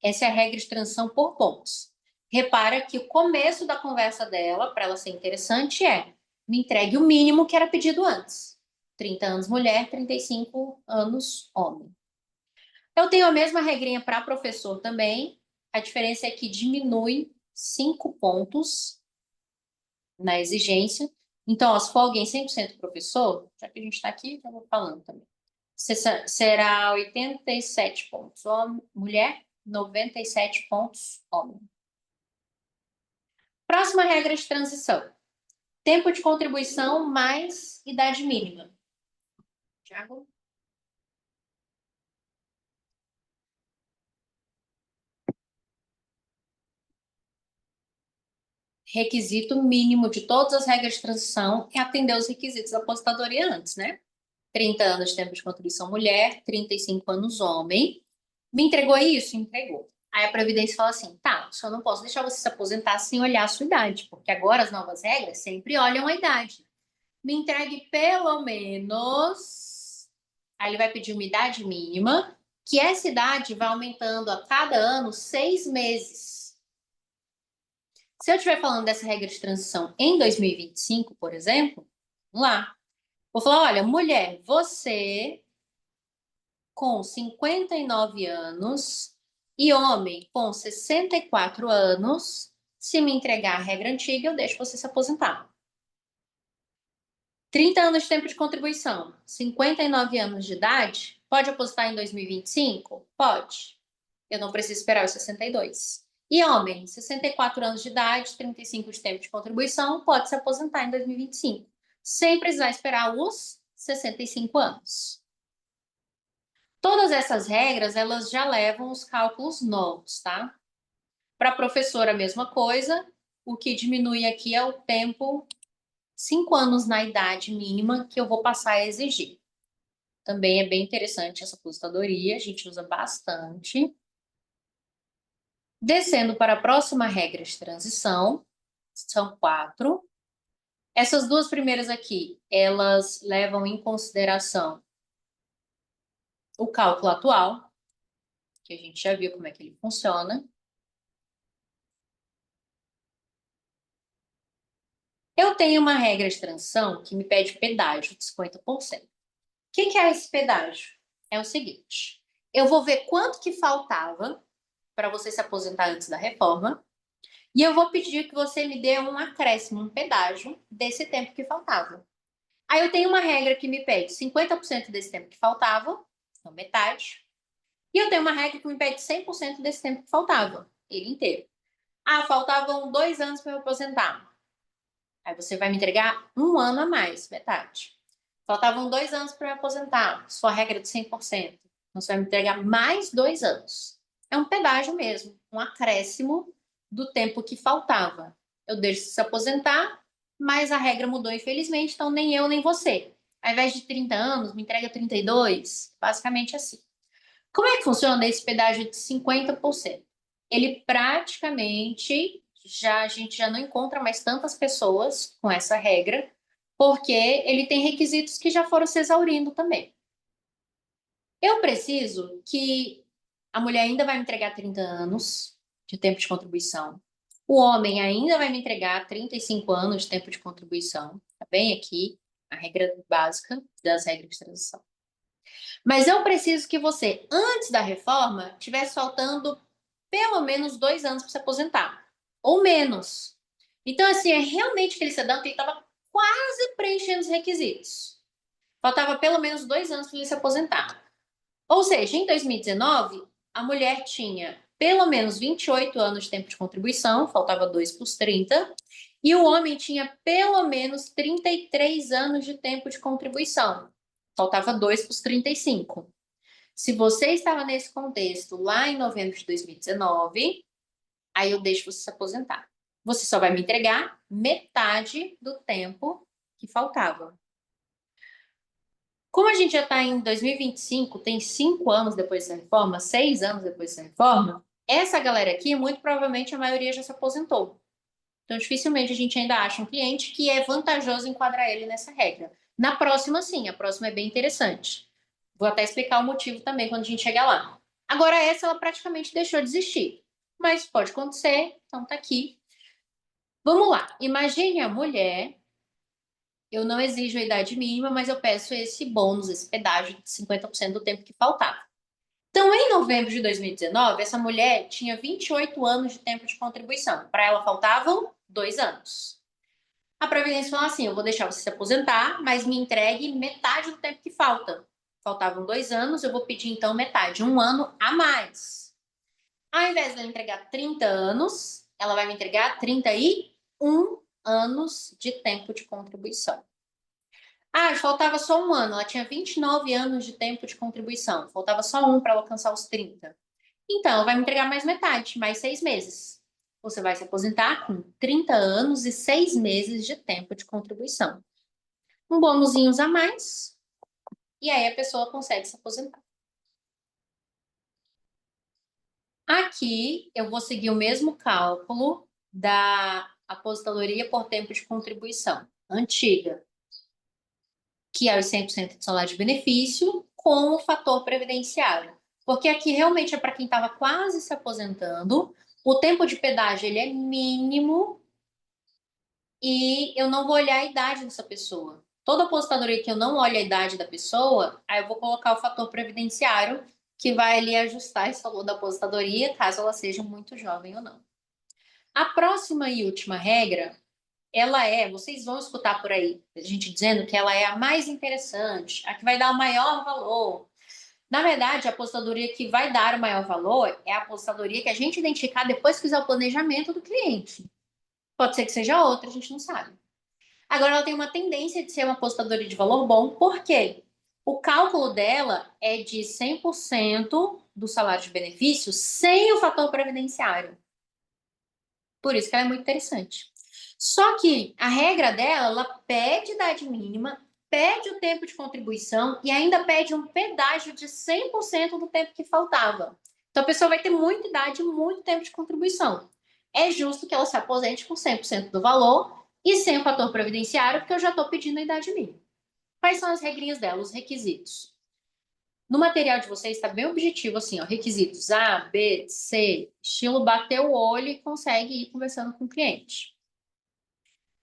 Essa é a regra de transição por pontos. Repara que o começo da conversa dela, para ela ser interessante, é me entregue o mínimo que era pedido antes. 30 anos mulher, 35 anos homem. Eu tenho a mesma regrinha para professor também. A diferença é que diminui 5 pontos na exigência. Então, ó, se for alguém 100% professor, já que a gente está aqui, já vou falando também. Será 87 pontos homem, mulher, 97 pontos homem. Próxima regra de transição. Tempo de contribuição mais idade mínima. Tiago? Requisito mínimo de todas as regras de transição é atender os requisitos da aposentadoria antes, né? 30 anos de tempo de contribuição mulher, 35 anos homem. Me entregou isso? Entregou. Aí a Previdência fala assim, tá, só não posso deixar você se aposentar sem olhar a sua idade, porque agora as novas regras sempre olham a idade. Me entregue pelo menos... Aí ele vai pedir uma idade mínima, que essa idade vai aumentando a cada ano 6 meses. Se eu estiver falando dessa regra de transição em 2025, por exemplo, vamos lá. Vou falar, olha, mulher, você com 59 anos e homem com 64 anos, se me entregar a regra antiga, eu deixo você se aposentar. 30 anos de tempo de contribuição, 59 anos de idade, pode aposentar em 2025? Pode. Eu não preciso esperar os 62. E homem, 64 anos de idade, 35 de tempo de contribuição, pode se aposentar em 2025, sem precisar esperar os 65 anos. Todas essas regras, elas já levam os cálculos novos, tá? Para professora, a mesma coisa. O que diminui aqui é o tempo, 5 anos na idade mínima que eu vou passar a exigir. Também é bem interessante essa aposentadoria, a gente usa bastante. Descendo para a próxima regra de transição, são 4. Essas duas primeiras aqui, elas levam em consideração o cálculo atual, que a gente já viu como é que ele funciona. Eu tenho uma regra de transição que me pede pedágio de 50%. O que é esse pedágio? É o seguinte, eu vou ver quanto que faltava para você se aposentar antes da reforma, e eu vou pedir que você me dê um acréscimo, um pedágio desse tempo que faltava. Aí eu tenho uma regra que me pede 50% desse tempo que faltava, então metade, e eu tenho uma regra que me pede 100% desse tempo que faltava, ele inteiro. Ah, faltavam 2 anos para eu aposentar. Aí você vai me entregar 1 ano a mais, metade. Faltavam 2 anos para eu me aposentar, sua regra de 100%. Então você vai me entregar mais 2 anos. É um pedágio mesmo, um acréscimo do tempo que faltava. Eu deixo você se aposentar, mas a regra mudou, infelizmente, então nem eu nem você. Ao invés de 30 anos, me entrega 32, basicamente assim. Como é que funciona esse pedágio de 50%? Ele praticamente a gente já não encontra mais tantas pessoas com essa regra, porque ele tem requisitos que já foram se exaurindo também. Eu preciso que a mulher ainda vai me entregar 30 anos de tempo de contribuição. O homem ainda vai me entregar 35 anos de tempo de contribuição. Tá bem aqui a regra básica das regras de transição. Mas eu preciso que você, antes da reforma, tivesse faltando pelo menos 2 anos para se aposentar, ou menos. Então, assim, é realmente aquele cidadão que estava quase preenchendo os requisitos. Faltava pelo menos 2 anos para ele se aposentar. Ou seja, em 2019, a mulher tinha pelo menos 28 anos de tempo de contribuição, faltava 2 para os 30, e o homem tinha pelo menos 33 anos de tempo de contribuição, faltava 2 para os 35. Se você estava nesse contexto lá em novembro de 2019, aí eu deixo você se aposentar. Você só vai me entregar metade do tempo que faltava. Como a gente já está em 2025, tem 5 anos depois dessa reforma, 6 anos depois dessa reforma, essa galera aqui, muito provavelmente a maioria já se aposentou. Então, dificilmente a gente ainda acha um cliente que é vantajoso enquadrar ele nessa regra. Na próxima, sim, a próxima é bem interessante. Vou até explicar o motivo também quando a gente chegar lá. Agora, essa ela praticamente deixou de existir. Mas pode acontecer, então tá aqui. Vamos lá. Imagine a mulher. Eu não exijo a idade mínima, mas eu peço esse bônus, esse pedágio de 50% do tempo que faltava. Então, em novembro de 2019, essa mulher tinha 28 anos de tempo de contribuição. Para ela faltavam 2 anos. A Previdência falou assim: eu vou deixar você se aposentar, mas me entregue metade do tempo que falta. Faltavam 2 anos, eu vou pedir então metade, 1 ano a mais. Ao invés de ela entregar 30 anos, ela vai me entregar 31 anos de tempo de contribuição. Ah, faltava só 1 ano, ela tinha 29 anos de tempo de contribuição, faltava só um para ela alcançar os 30. Então, ela vai me entregar mais metade, mais 6 meses. Você vai se aposentar com 30 anos e 6 meses de tempo de contribuição. Um bônusinhos a mais, e aí a pessoa consegue se aposentar. Aqui eu vou seguir o mesmo cálculo da aposentadoria por tempo de contribuição antiga, que é os 100% de salário de benefício, com o fator previdenciário. Porque aqui realmente é para quem estava quase se aposentando, o tempo de pedágio ele é mínimo e eu não vou olhar a idade dessa pessoa. Toda aposentadoria que eu não olho a idade da pessoa, aí eu vou colocar o fator previdenciário, que vai ali ajustar esse valor da aposentadoria, caso ela seja muito jovem ou não. A próxima e última regra, vocês vão escutar por aí, a gente dizendo que ela é a mais interessante, a que vai dar o maior valor. Na verdade, a aposentadoria que vai dar o maior valor é a aposentadoria que a gente identificar depois que fizer o planejamento do cliente. Pode ser que seja outra, a gente não sabe. Agora, ela tem uma tendência de ser uma aposentadoria de valor bom, por quê? O cálculo dela é de 100% do salário de benefício sem o fator previdenciário. Por isso que ela é muito interessante. Só que a regra dela, ela pede idade mínima pede o tempo de contribuição e ainda pede um pedágio de 100% do tempo que faltava. Então, a pessoa vai ter muita idade e muito tempo de contribuição. É justo que ela se aposente com 100% do valor e sem o fator previdenciário, porque eu já estou pedindo a idade mínima. Quais são as regrinhas dela, os requisitos? No material de vocês está bem objetivo, assim, ó, requisitos A, B, C, estilo bater o olho e consegue ir conversando com o cliente.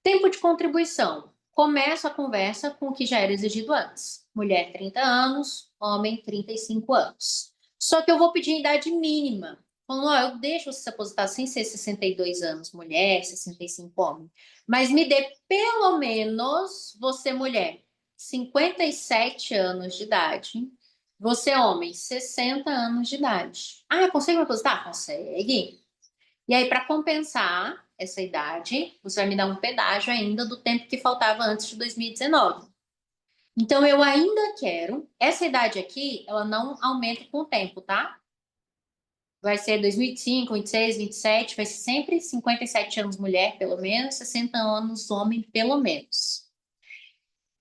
Tempo de contribuição. Começo a conversa com o que já era exigido antes. Mulher, 30 anos, homem, 35 anos. Só que eu vou pedir a idade mínima. Falando, ó, eu deixo você se aposentar sem ser 62 anos, mulher, 65 homem. Mas me dê pelo menos, você mulher, 57 anos de idade. Você homem, 60 anos de idade. Ah, consegue me aposentar? Consegue. E aí, para compensar essa idade, você vai me dar um pedágio ainda do tempo que faltava antes de 2019. Então, eu ainda quero. Essa idade aqui, ela não aumenta com o tempo, tá? Vai ser 2025, 26, 27, vai ser sempre 57 anos mulher, pelo menos, 60 anos homem, pelo menos.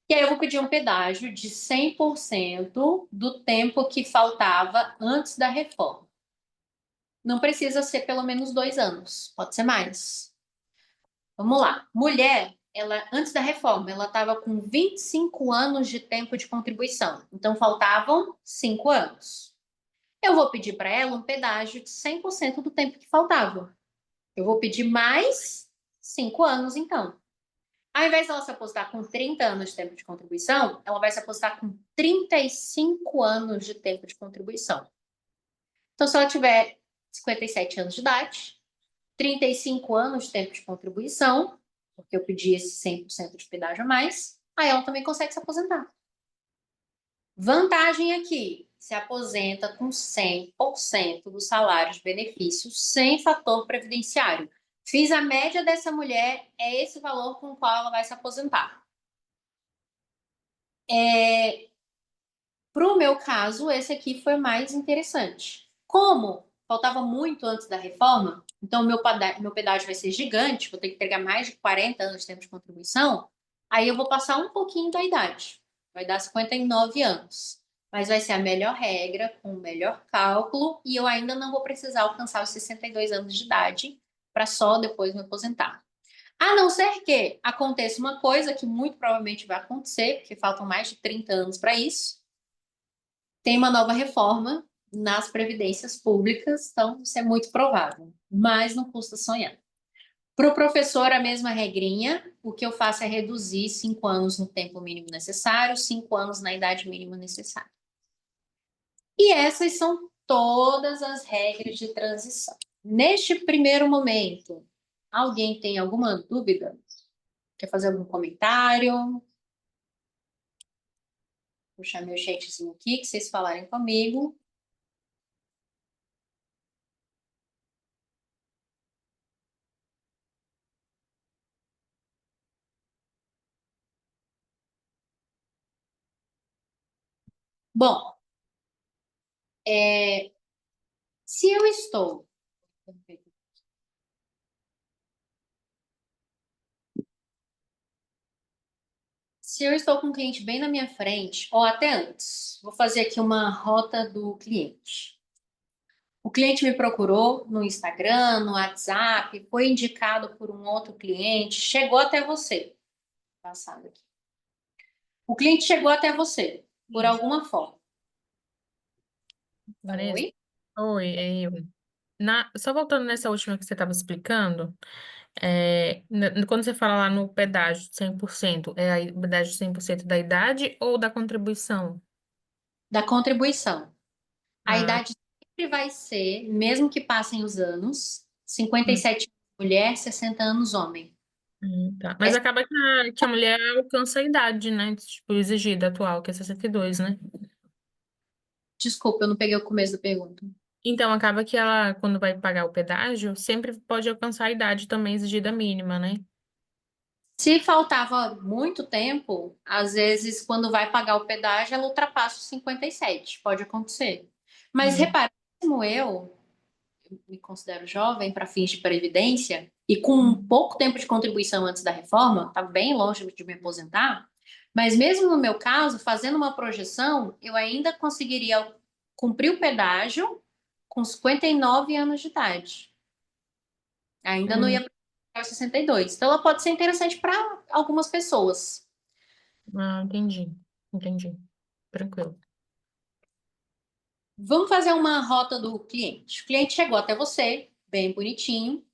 E aí, eu vou pedir um pedágio de 100% do tempo que faltava antes da reforma. Não precisa ser pelo menos 2 anos, pode ser mais. Vamos lá. Mulher, ela antes da reforma, ela estava com 25 anos de tempo de contribuição. Então faltavam 5 anos. Eu vou pedir para ela um pedágio de 100% do tempo que faltava. Eu vou pedir mais 5 anos, então. Ao invés dela se aposentar com 30 anos de tempo de contribuição, ela vai se aposentar com 35 anos de tempo de contribuição. Então, se ela tiver 57 anos de idade, 35 anos de tempo de contribuição, porque eu pedi esse 100% de pedágio a mais, aí ela também consegue se aposentar. Vantagem aqui, se aposenta com 100% do salário de benefício sem fator previdenciário. Fiz a média dessa mulher, é esse valor com o qual ela vai se aposentar. Para o meu caso, esse aqui foi mais interessante. Como faltava muito antes da reforma, então meu pedágio vai ser gigante, vou ter que pegar mais de 40 anos de tempo de contribuição, aí eu vou passar um pouquinho da idade, vai dar 59 anos. Mas vai ser a melhor regra, com o melhor cálculo, e eu ainda não vou precisar alcançar os 62 anos de idade para só depois me aposentar. A não ser que aconteça uma coisa que muito provavelmente vai acontecer, porque faltam mais de 30 anos para isso, tem uma nova reforma nas previdências públicas, então isso é muito provável, mas não custa sonhar. Para o professor, a mesma regrinha, o que eu faço é reduzir 5 anos no tempo mínimo necessário, 5 anos na idade mínima necessária. E essas são todas as regras de transição. Neste primeiro momento, alguém tem alguma dúvida? Quer fazer algum comentário? Vou puxar meu chatzinho aqui, que vocês falarem comigo. Bom, se eu estou Se eu estou com um cliente bem na minha frente, ou até antes, vou fazer aqui uma rota do cliente. O cliente me procurou no Instagram, no WhatsApp, foi indicado por um outro cliente, chegou até você. Passado aqui. O cliente chegou até você, por alguma forma. Vanessa? Oi? Oi, é eu. Só voltando nessa última que você estava explicando, quando você fala lá no pedágio de 100%, é o pedágio de 100% da idade ou da contribuição? Da contribuição. A Ah, idade sempre vai ser, mesmo que passem os anos, hum, 57 mulher, 60 anos homem. tá. Mas acaba que a mulher alcança a idade, né? Tipo, exigida atual, que é 62, né? Desculpa, eu não peguei o começo da pergunta. Então, acaba que ela, quando vai pagar o pedágio, sempre pode alcançar a idade também exigida mínima, né? Se faltava muito tempo, às vezes, quando vai pagar o pedágio, ela ultrapassa os 57. Pode acontecer. Mas Hum, repara, mesmo eu me considero jovem para fins de previdência, e com hum, pouco tempo de contribuição antes da reforma, está bem longe de me aposentar, Mas mesmo no meu caso, fazendo uma projeção, eu ainda conseguiria cumprir o pedágio com 59 anos de idade. Ainda não Hum, ia para os 62. Então, ela pode ser interessante para algumas pessoas. entendi. Entendi. Tranquilo. Vamos fazer uma rota do cliente. O cliente chegou até você, bem bonitinho.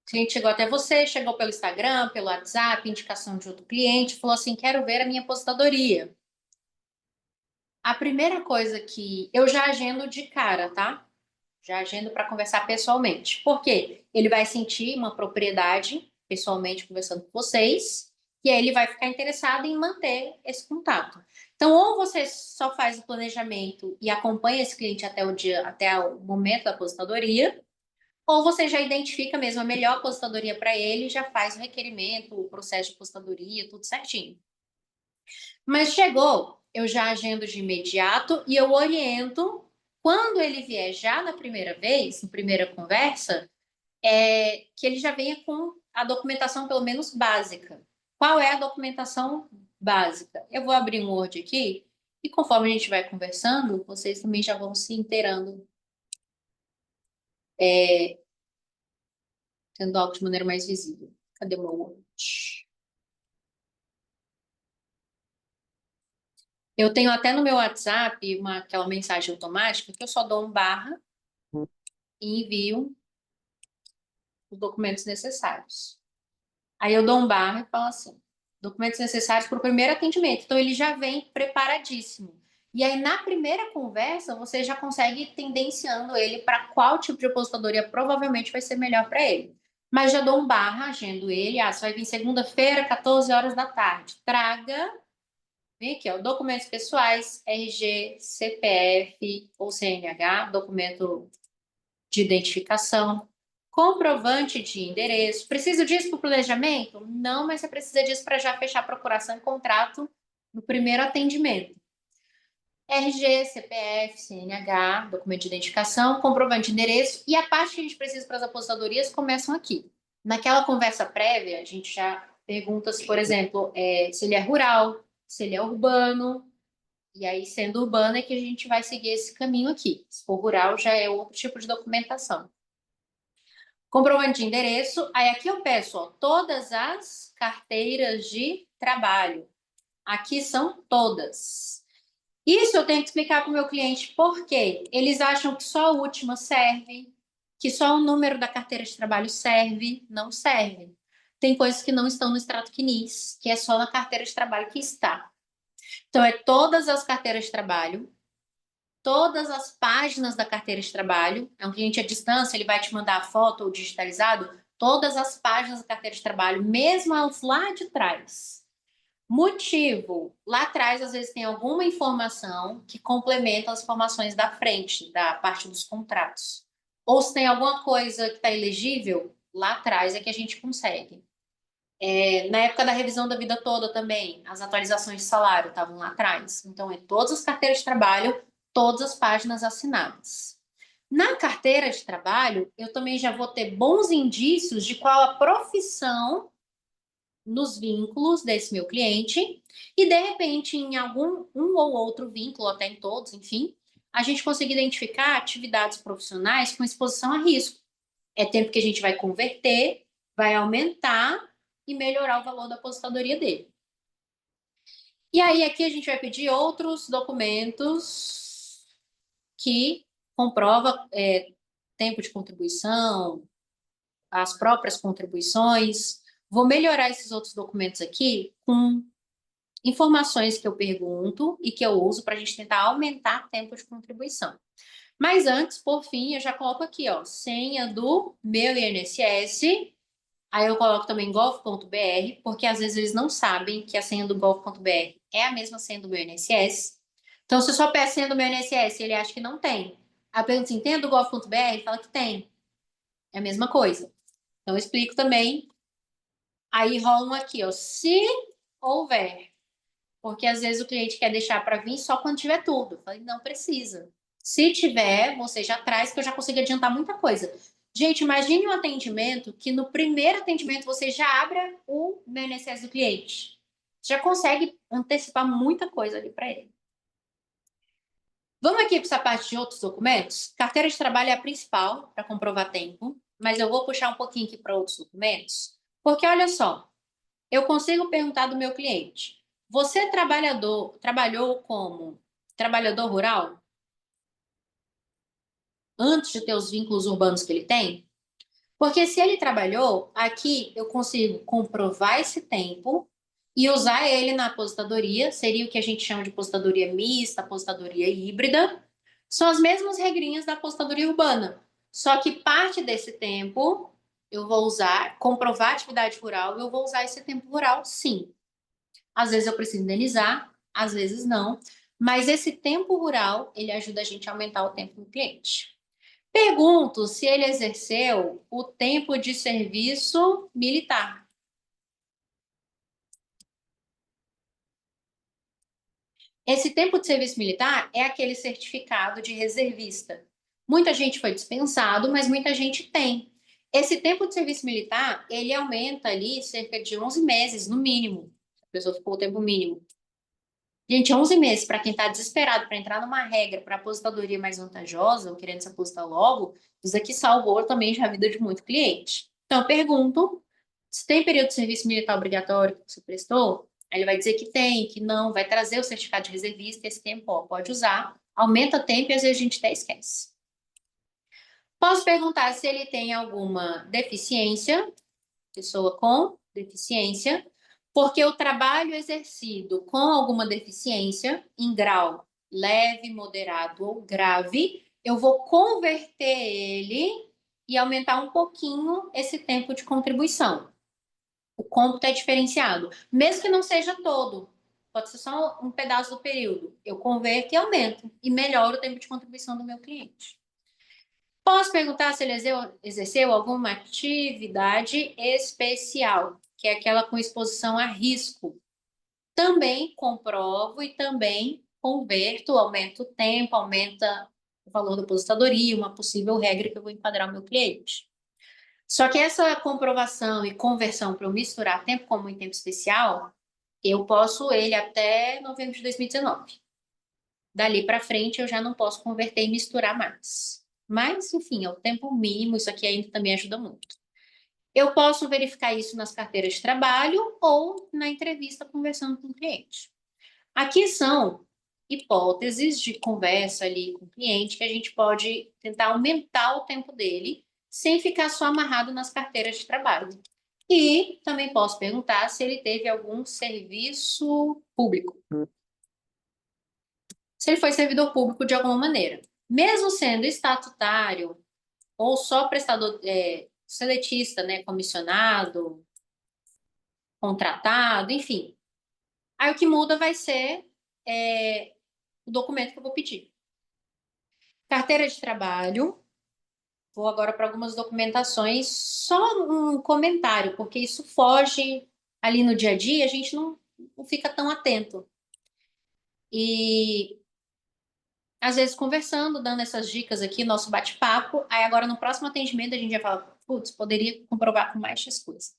O cliente chegou até você, chegou pelo Instagram, pelo WhatsApp, indicação de outro cliente, falou assim: quero ver a minha aposentadoria. A primeira coisa que eu já agendo de cara, tá? Já agendo para conversar pessoalmente. Por quê? Ele vai sentir uma propriedade pessoalmente conversando com vocês, e aí ele vai ficar interessado em manter esse contato. Então, ou você só faz o planejamento e acompanha esse cliente até o dia, até o momento da aposentadoria, ou você já identifica mesmo a melhor aposentadoria para ele e já faz o requerimento, o processo de aposentadoria, tudo certinho. Mas chegou, eu já agendo de imediato e eu oriento quando ele vier já na primeira vez, na primeira conversa, que ele já venha com a documentação pelo menos básica. Qual é a documentação básica? Eu vou abrir um Word aqui e conforme a gente vai conversando, vocês também já vão se inteirando, tendo algo de maneira mais visível. Cadê o meu Word? Eu tenho até no meu WhatsApp aquela mensagem automática que eu só dou um barra e envio os documentos necessários. Aí eu dou um barra e falo assim: documentos necessários para o primeiro atendimento. Então ele já vem preparadíssimo. E aí na primeira conversa você já consegue ir tendenciando ele para qual tipo de aposentadoria provavelmente vai ser melhor para ele. Mas já dou um barra, agendo ele. Você vai vir segunda-feira, 14 horas da tarde. Traga, vem aqui, ó, documentos pessoais, RG, CPF ou CNH, documento de identificação, comprovante de endereço. Preciso disso para o planejamento? Não, mas você precisa disso para já fechar a procuração e contrato no primeiro atendimento. RG, CPF, CNH, documento de identificação, comprovante de endereço e a parte que a gente precisa para as aposentadorias começam aqui. Naquela conversa prévia, a gente já pergunta se, por exemplo, se ele é rural, se ele é urbano, e aí, sendo urbano, é que a gente vai seguir esse caminho aqui. Se for rural, já é outro tipo de documentação. Comprovante de endereço. Aí aqui eu peço, ó, todas as carteiras de trabalho. Aqui são todas. Isso eu tenho que explicar para o meu cliente por quê. Eles acham que só a última serve, que só o número da carteira de trabalho serve. Não serve. Tem coisas que não estão no extrato CNIS, que é só na carteira de trabalho que está. Então, é todas as carteiras de trabalho, todas as páginas da carteira de trabalho. É um cliente à distância, ele vai te mandar a foto ou digitalizado, todas as páginas da carteira de trabalho, mesmo as lá de trás. Motivo, lá atrás às vezes tem alguma informação que complementa as informações da frente, da parte dos contratos. Ou se tem alguma coisa que está elegível, lá atrás é que a gente consegue. Na época da revisão da vida toda também, as atualizações de salário estavam lá atrás. Então, é todas as carteiras de trabalho, todas as páginas assinadas. Na carteira de trabalho, eu também já vou ter bons indícios de qual a profissão nos vínculos desse meu cliente e, de repente, em algum um ou outro vínculo, até em todos, enfim, a gente conseguir identificar atividades profissionais com exposição a risco. É tempo que a gente vai converter, vai aumentar e melhorar o valor da aposentadoria dele. E aí aqui a gente vai pedir outros documentos que comprova tempo de contribuição, as próprias contribuições. Vou melhorar esses outros documentos aqui com informações que eu pergunto e que eu uso para a gente tentar aumentar o tempo de contribuição. Mas antes, por fim, eu já coloco aqui, ó, senha do meu INSS. Aí eu coloco também gov.br, porque às vezes eles não sabem que a senha do gov.br é a mesma senha do meu INSS. Então, se eu só peço a senha do meu INSS e ele acha que não tem, a pergunta assim, tem a do gov.br? Ele fala que tem. É a mesma coisa. Então, eu explico também. Aí rola um aqui, ó, se houver. Porque às vezes o cliente quer deixar para vir só quando tiver tudo. Eu falei, não precisa. Se tiver, você já traz, que eu já consigo adiantar muita coisa. Gente, imagine um atendimento que no primeiro atendimento você já abra o INSS do cliente. Já consegue antecipar muita coisa ali para ele. Vamos aqui para essa parte de outros documentos? Carteira de trabalho é a principal para comprovar tempo, mas eu vou puxar um pouquinho aqui para outros documentos, porque olha só, eu consigo perguntar do meu cliente: você trabalhou como trabalhador rural antes de ter os vínculos urbanos que ele tem? Porque se ele trabalhou, aqui eu consigo comprovar esse tempo e usar ele na aposentadoria, seria o que a gente chama de aposentadoria mista, aposentadoria híbrida. São as mesmas regrinhas da aposentadoria urbana, só que parte desse tempo eu vou usar, comprovar a atividade rural, eu vou usar esse tempo rural, sim. Às vezes eu preciso indenizar, às vezes não, mas esse tempo rural, ele ajuda a gente a aumentar o tempo do cliente. Pergunto se ele exerceu o tempo de serviço militar. Esse tempo de serviço militar é aquele certificado de reservista. Muita gente foi dispensado, mas muita gente tem. Esse tempo de serviço militar, ele aumenta ali cerca de 11 meses, no mínimo. A pessoa ficou o tempo mínimo. Gente, 11 meses para quem está desesperado para entrar numa regra para aposentadoria mais vantajosa, ou querendo se aposentar logo, isso aqui salvou também já a vida de muito cliente. Então, eu pergunto se tem período de serviço militar obrigatório que você prestou. Aí ele vai dizer que tem, que não, vai trazer o certificado de reservista, esse tempo, ó, pode usar, aumenta o tempo e às vezes a gente até esquece. Posso perguntar se ele tem alguma deficiência, pessoa com deficiência, porque o trabalho exercido com alguma deficiência, em grau leve, moderado ou grave, eu vou converter ele e aumentar um pouquinho esse tempo de contribuição. O cômputo é diferenciado, mesmo que não seja todo, pode ser só um pedaço do período. Eu converto e aumento, e melhoro o tempo de contribuição do meu cliente. Posso perguntar se ele exerceu alguma atividade especial, que é aquela com exposição a risco. Também comprovo e também converto, aumento o tempo, aumenta o valor da aposentadoria, uma possível regra que eu vou enquadrar o meu cliente. Só que essa comprovação e conversão para eu misturar tempo comum e tempo especial, eu posso ele até novembro de 2019. Dali para frente eu já não posso converter e misturar mais. Mas, enfim, é o tempo mínimo, isso aqui ainda também ajuda muito. Eu posso verificar isso nas carteiras de trabalho ou na entrevista conversando com o cliente. Aqui são hipóteses de conversa ali com o cliente que a gente pode tentar aumentar o tempo dele sem ficar só amarrado nas carteiras de trabalho. E também posso perguntar se ele teve algum serviço público. Se ele foi servidor público de alguma maneira. Mesmo sendo estatutário ou só prestador, seletista, né, comissionado, contratado, enfim. Aí o que muda vai ser o documento que eu vou pedir. Carteira de trabalho. Vou agora para algumas documentações, só um comentário, porque isso foge ali no dia a dia, a gente não fica tão atento. E às vezes conversando, dando essas dicas aqui, nosso bate-papo, aí agora no próximo atendimento a gente já fala, putz, poderia comprovar com mais X coisa.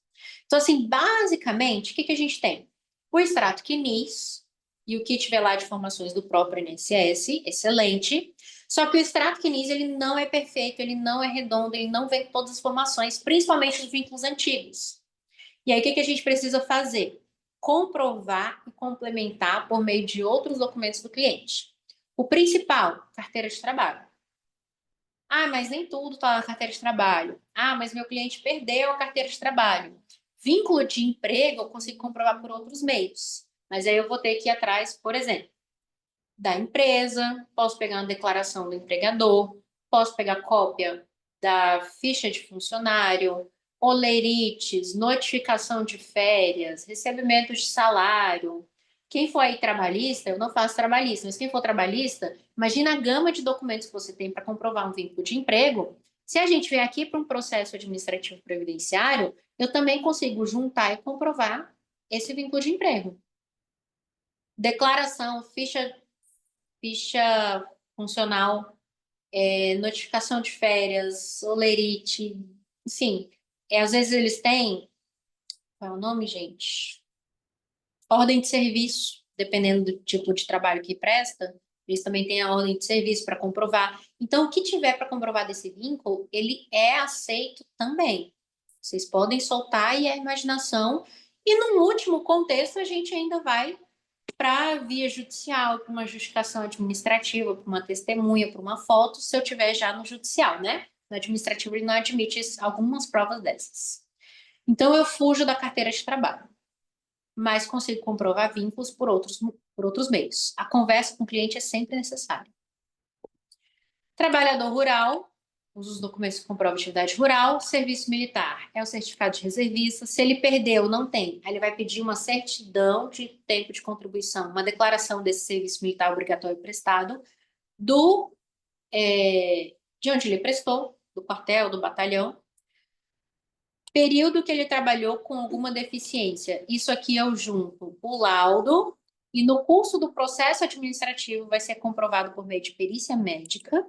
Então, assim, basicamente, o que a gente tem? O extrato CNIS e o kit velar de informações do próprio INSS, excelente. Só que o extrato CNIS, ele não é perfeito, ele não é redondo, ele não vem com todas as informações, principalmente os vínculos antigos. E aí, o que a gente precisa fazer? Comprovar e complementar por meio de outros documentos do cliente. O principal, carteira de trabalho. Ah, mas nem tudo está na carteira de trabalho. Ah, mas meu cliente perdeu a carteira de trabalho. Vínculo de emprego eu consigo comprovar por outros meios. Mas aí eu vou ter que ir atrás, por exemplo, da empresa, posso pegar uma declaração do empregador, posso pegar cópia da ficha de funcionário, olerites, notificação de férias, recebimento de salário. Quem for aí trabalhista, eu não faço trabalhista, mas quem for trabalhista, imagina a gama de documentos que você tem para comprovar um vínculo de emprego. Se a gente vier aqui para um processo administrativo previdenciário, eu também consigo juntar e comprovar esse vínculo de emprego. Declaração, ficha funcional notificação de férias, olerite, enfim. Às vezes eles têm, qual é o nome, gente? Ordem de serviço, dependendo do tipo de trabalho que presta, eles também têm a ordem de serviço para comprovar. Então, o que tiver para comprovar desse vínculo, ele é aceito também. Vocês podem soltar aí a imaginação. E, no último contexto, a gente ainda vai para via judicial, para uma justificação administrativa, para uma testemunha, para uma foto, se eu tiver já no judicial, né? No administrativo, ele não admite algumas provas dessas. Então, eu fujo da carteira de trabalho, mas consigo comprovar vínculos por outros meios. A conversa com o cliente é sempre necessária. Trabalhador rural, usa os documentos que comprovam atividade rural. Serviço militar é o certificado de reservista. Se ele perdeu, não tem. Aí ele vai pedir uma certidão de tempo de contribuição, uma declaração desse serviço militar obrigatório prestado do de onde ele prestou, do quartel, do batalhão. Período que ele trabalhou com alguma deficiência. Isso aqui eu junto o laudo e no curso do processo administrativo vai ser comprovado por meio de perícia médica.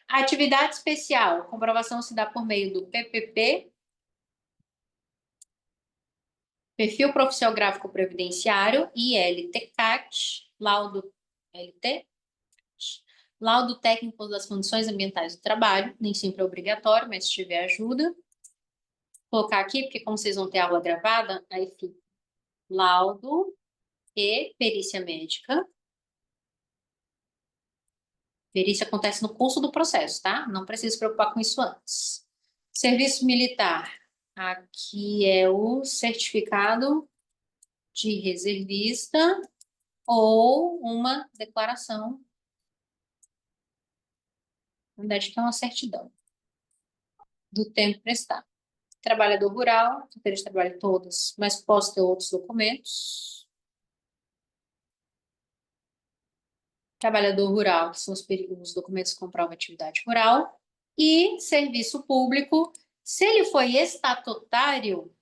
A atividade especial, comprovação se dá por meio do PPP, Perfil Profissional Gráfico Previdenciário, ILTCAT, laudo LT, laudo técnico das condições ambientais do trabalho, nem sempre é obrigatório, mas se tiver ajuda. Vou colocar aqui, porque como vocês vão ter aula gravada, aí fica laudo e perícia médica. Perícia acontece no curso do processo, tá? Não precisa se preocupar com isso antes. Serviço militar. Aqui é o certificado de reservista ou uma declaração. Na verdade, que é uma certidão do tempo prestado. Trabalhador rural, carteira de trabalho todas, mas posso ter outros documentos. Trabalhador rural, que são os documentos que comprovam atividade rural. E serviço público, se ele foi estatutário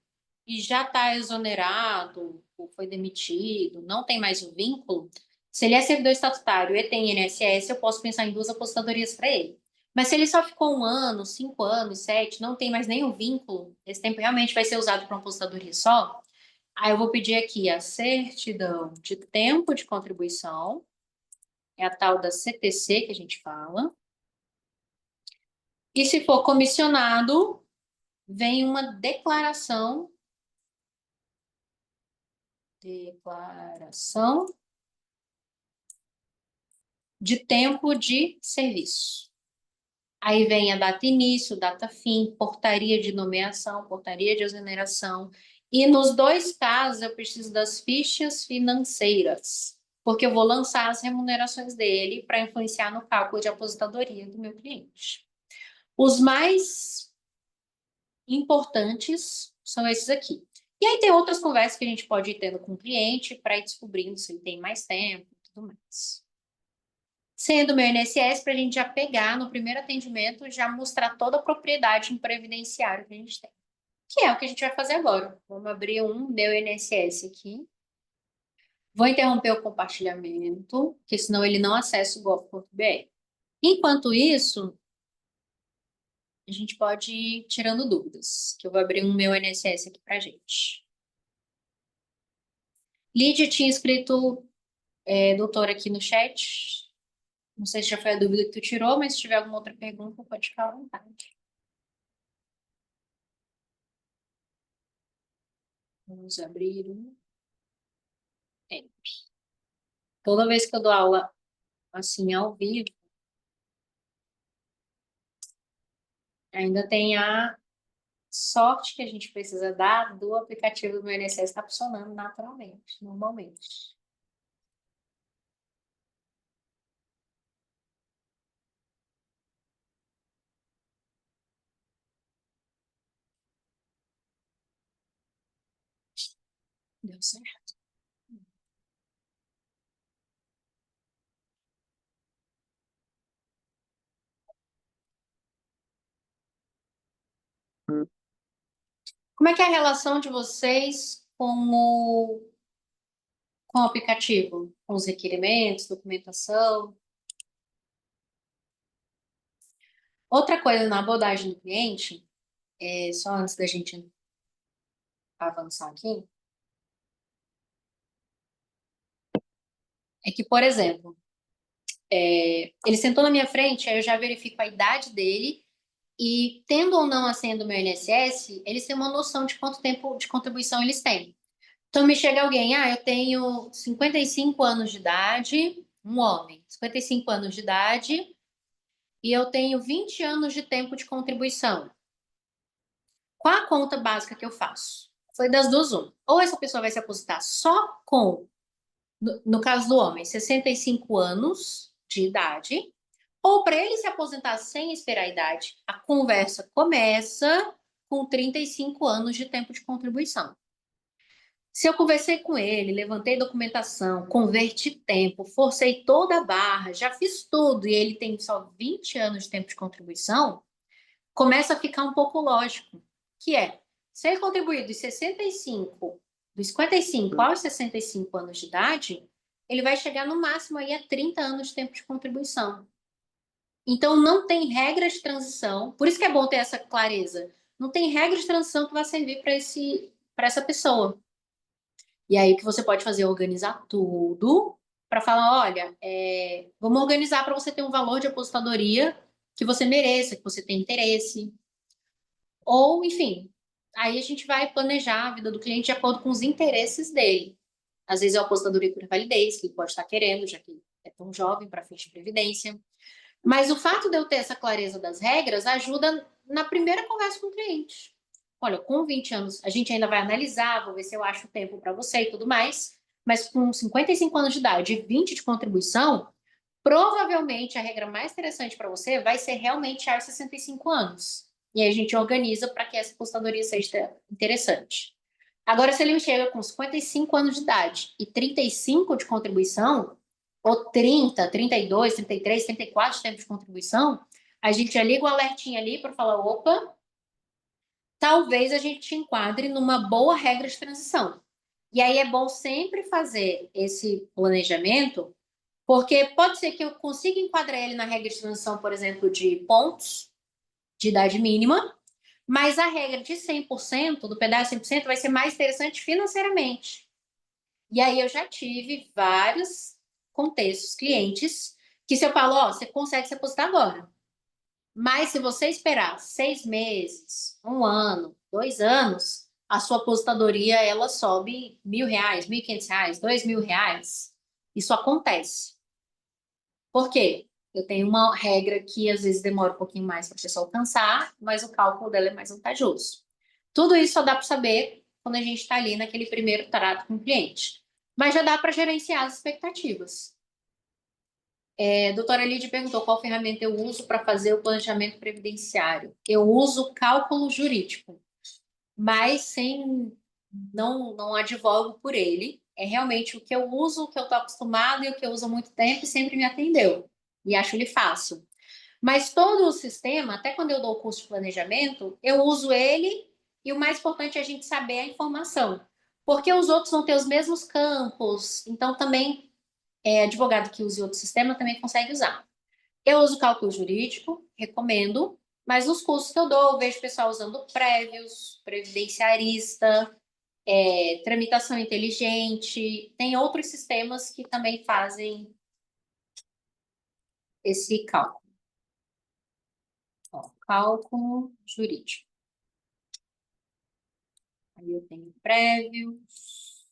e já está exonerado, ou foi demitido, não tem mais o vínculo, se ele é servidor estatutário e tem INSS, eu posso pensar em duas aposentadorias para ele. Mas se ele só ficou 1 ano, 5 anos, 7, não tem mais nenhum vínculo, esse tempo realmente vai ser usado para uma aposentadoria só, aí eu vou pedir aqui a certidão de tempo de contribuição, é a tal da CTC que a gente fala. E se for comissionado, vem uma declaração de tempo de serviço. Aí vem a data início, data fim, portaria de nomeação, portaria de exoneração. E nos dois casos eu preciso das fichas financeiras, porque eu vou lançar as remunerações dele para influenciar no cálculo de aposentadoria do meu cliente. Os mais importantes são esses aqui. E aí tem outras conversas que a gente pode ir tendo com o cliente para ir descobrindo se ele tem mais tempo e tudo mais. Sendo meu INSS, para a gente já pegar no primeiro atendimento, já mostrar toda a propriedade em previdenciário que a gente tem. Que é o que a gente vai fazer agora. Vamos abrir um meu INSS aqui. Vou interromper o compartilhamento, porque senão ele não acessa o gov.br. Enquanto isso, a gente pode ir tirando dúvidas, que eu vou abrir um meu INSS aqui para gente. Lídia tinha escrito doutor aqui no chat. Não sei se já foi a dúvida que tu tirou, mas se tiver alguma outra pergunta, pode ficar à vontade. Vamos abrir um app. Toda vez que eu dou aula assim ao vivo, ainda tem a sorte que a gente precisa dar do aplicativo do meu INSS estar funcionando naturalmente, normalmente. Deu certo. Como é que é a relação de vocês com o aplicativo? Com os requerimentos, documentação? Outra coisa na abordagem do cliente, só antes da gente avançar aqui, é que, por exemplo, ele sentou na minha frente, aí eu já verifico a idade dele e, tendo ou não a senha do meu INSS, eles têm uma noção de quanto tempo de contribuição eles têm. Então, me chega alguém, eu tenho 55 anos de idade, um homem, 55 anos de idade, e eu tenho 20 anos de tempo de contribuição. Qual a conta básica que eu faço? Foi das duas, uma. Ou essa pessoa vai se aposentar só com, no caso do homem, 65 anos de idade, ou para ele se aposentar sem esperar a idade, a conversa começa com 35 anos de tempo de contribuição. Se eu conversei com ele, levantei documentação, converti tempo, forcei toda a barra, já fiz tudo e ele tem só 20 anos de tempo de contribuição, começa a ficar um pouco lógico, que é, se ele contribuir dos 55 aos 65 anos de idade, ele vai chegar no máximo aí a 30 anos de tempo de contribuição. Então, não tem regra de transição, por isso que é bom ter essa clareza. Não tem regra de transição que vai servir para essa pessoa. E aí o que você pode fazer é organizar tudo para falar, olha, vamos organizar para você ter um valor de aposentadoria que você mereça, que você tem interesse. Ou, enfim, aí a gente vai planejar a vida do cliente de acordo com os interesses dele. Às vezes é a aposentadoria por invalidez, que ele pode estar querendo, já que é tão jovem para fim de previdência. Mas o fato de eu ter essa clareza das regras ajuda na primeira conversa com o cliente. Olha, com 20 anos, a gente ainda vai analisar, vou ver se eu acho tempo para você e tudo mais, mas com 55 anos de idade e 20 de contribuição, provavelmente a regra mais interessante para você vai ser realmente aos 65 anos. E aí a gente organiza para que essa apostadoria seja interessante. Agora, se ele me chega com 55 anos de idade e 35 de contribuição, ou 30, 32, 33, 34 de tempo de contribuição, a gente já liga o alertinho ali para falar, opa, talvez a gente te enquadre numa boa regra de transição. E aí é bom sempre fazer esse planejamento, porque pode ser que eu consiga enquadrar ele na regra de transição, por exemplo, de pontos de idade mínima, mas a regra de 100%, do pedágio 100%, vai ser mais interessante financeiramente. E aí eu já tive vários contextos, clientes, que se eu falo, você consegue se aposentar agora. Mas se você esperar 6 meses, 1 ano, 2 anos, a sua aposentadoria ela sobe R$ 1.000, R$ 1.500, R$ 2.000. Isso acontece. Por quê? Eu tenho uma regra que às vezes demora um pouquinho mais para a pessoa alcançar, mas o cálculo dela é mais vantajoso. Tudo isso só dá para saber quando a gente está ali naquele primeiro trato com o cliente. Mas já dá para gerenciar as expectativas. Doutora Lídia perguntou qual ferramenta eu uso para fazer o planejamento previdenciário. Eu uso cálculo jurídico, mas não advogo por ele. É realmente o que eu uso, o que eu estou acostumado e o que eu uso há muito tempo e sempre me atendeu. E acho ele fácil. Mas todo o sistema, até quando eu dou o curso de planejamento, eu uso ele e o mais importante é a gente saber a informação. Porque os outros vão ter os mesmos campos, então também advogado que use outro sistema também consegue usar. Eu uso cálculo jurídico, recomendo, mas nos cursos que eu dou, eu vejo pessoal usando prévios, previdenciarista, tramitação inteligente, tem outros sistemas que também fazem esse cálculo. Ó, cálculo jurídico. Aí eu tenho prévios,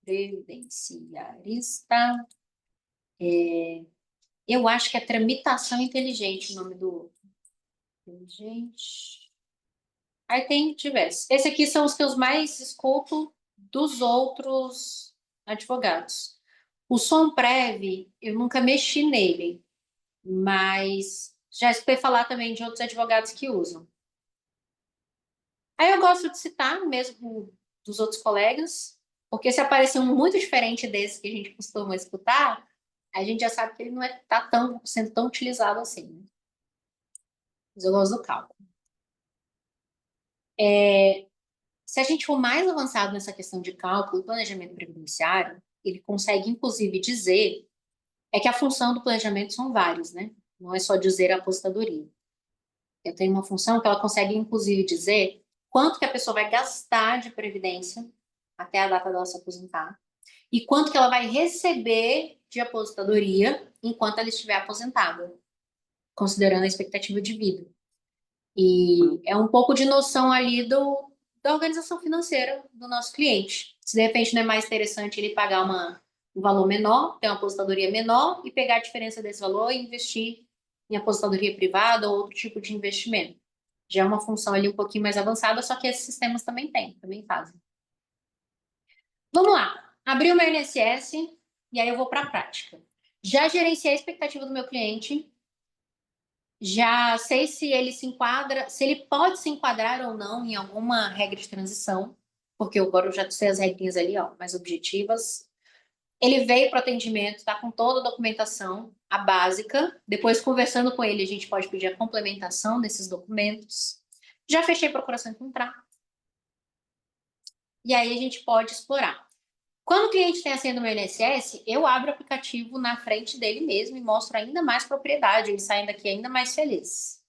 previdenciarista. Eu acho que é tramitação inteligente o nome do outro. Inteligente. Aí tem diversos. Esse aqui são os que eu mais escuto dos outros advogados. O Somprev, eu nunca mexi nele, mas já escutei falar também de outros advogados que usam. Aí eu gosto de citar mesmo dos outros colegas, porque se aparecer um muito diferente desse que a gente costuma escutar, a gente já sabe que ele não está sendo tão utilizado assim, né? Mas eu gosto do cálculo. Se a gente for mais avançado nessa questão de cálculo e planejamento previdenciário, ele consegue, inclusive, dizer que a função do planejamento são várias, né? Não é só dizer a apostadoria. Eu tenho uma função que ela consegue, inclusive, dizer quanto que a pessoa vai gastar de previdência até a data dela se aposentar e quanto que ela vai receber de aposentadoria enquanto ela estiver aposentada, considerando a expectativa de vida. E é um pouco de noção ali da organização financeira do nosso cliente. Se de repente não é mais interessante ele pagar um valor menor, ter uma aposentadoria menor e pegar a diferença desse valor e investir em aposentadoria privada ou outro tipo de investimento. Já é uma função ali um pouquinho mais avançada, só que esses sistemas também fazem. Vamos lá. Abri o meu INSS e aí eu vou para a prática. Já gerenciei a expectativa do meu cliente, já sei se ele se enquadra, se ele pode se enquadrar ou não em alguma regra de transição, porque agora eu já sei as regrinhas ali, ó, mais objetivas. Ele veio para o atendimento, está com toda a documentação, a básica. Depois, conversando com ele, a gente pode pedir a complementação desses documentos. Já fechei procuração em contrato. E aí a gente pode explorar. Quando o cliente tem a senha do meu INSS, eu abro o aplicativo na frente dele mesmo e mostro ainda mais propriedade, ele sai daqui ainda mais feliz.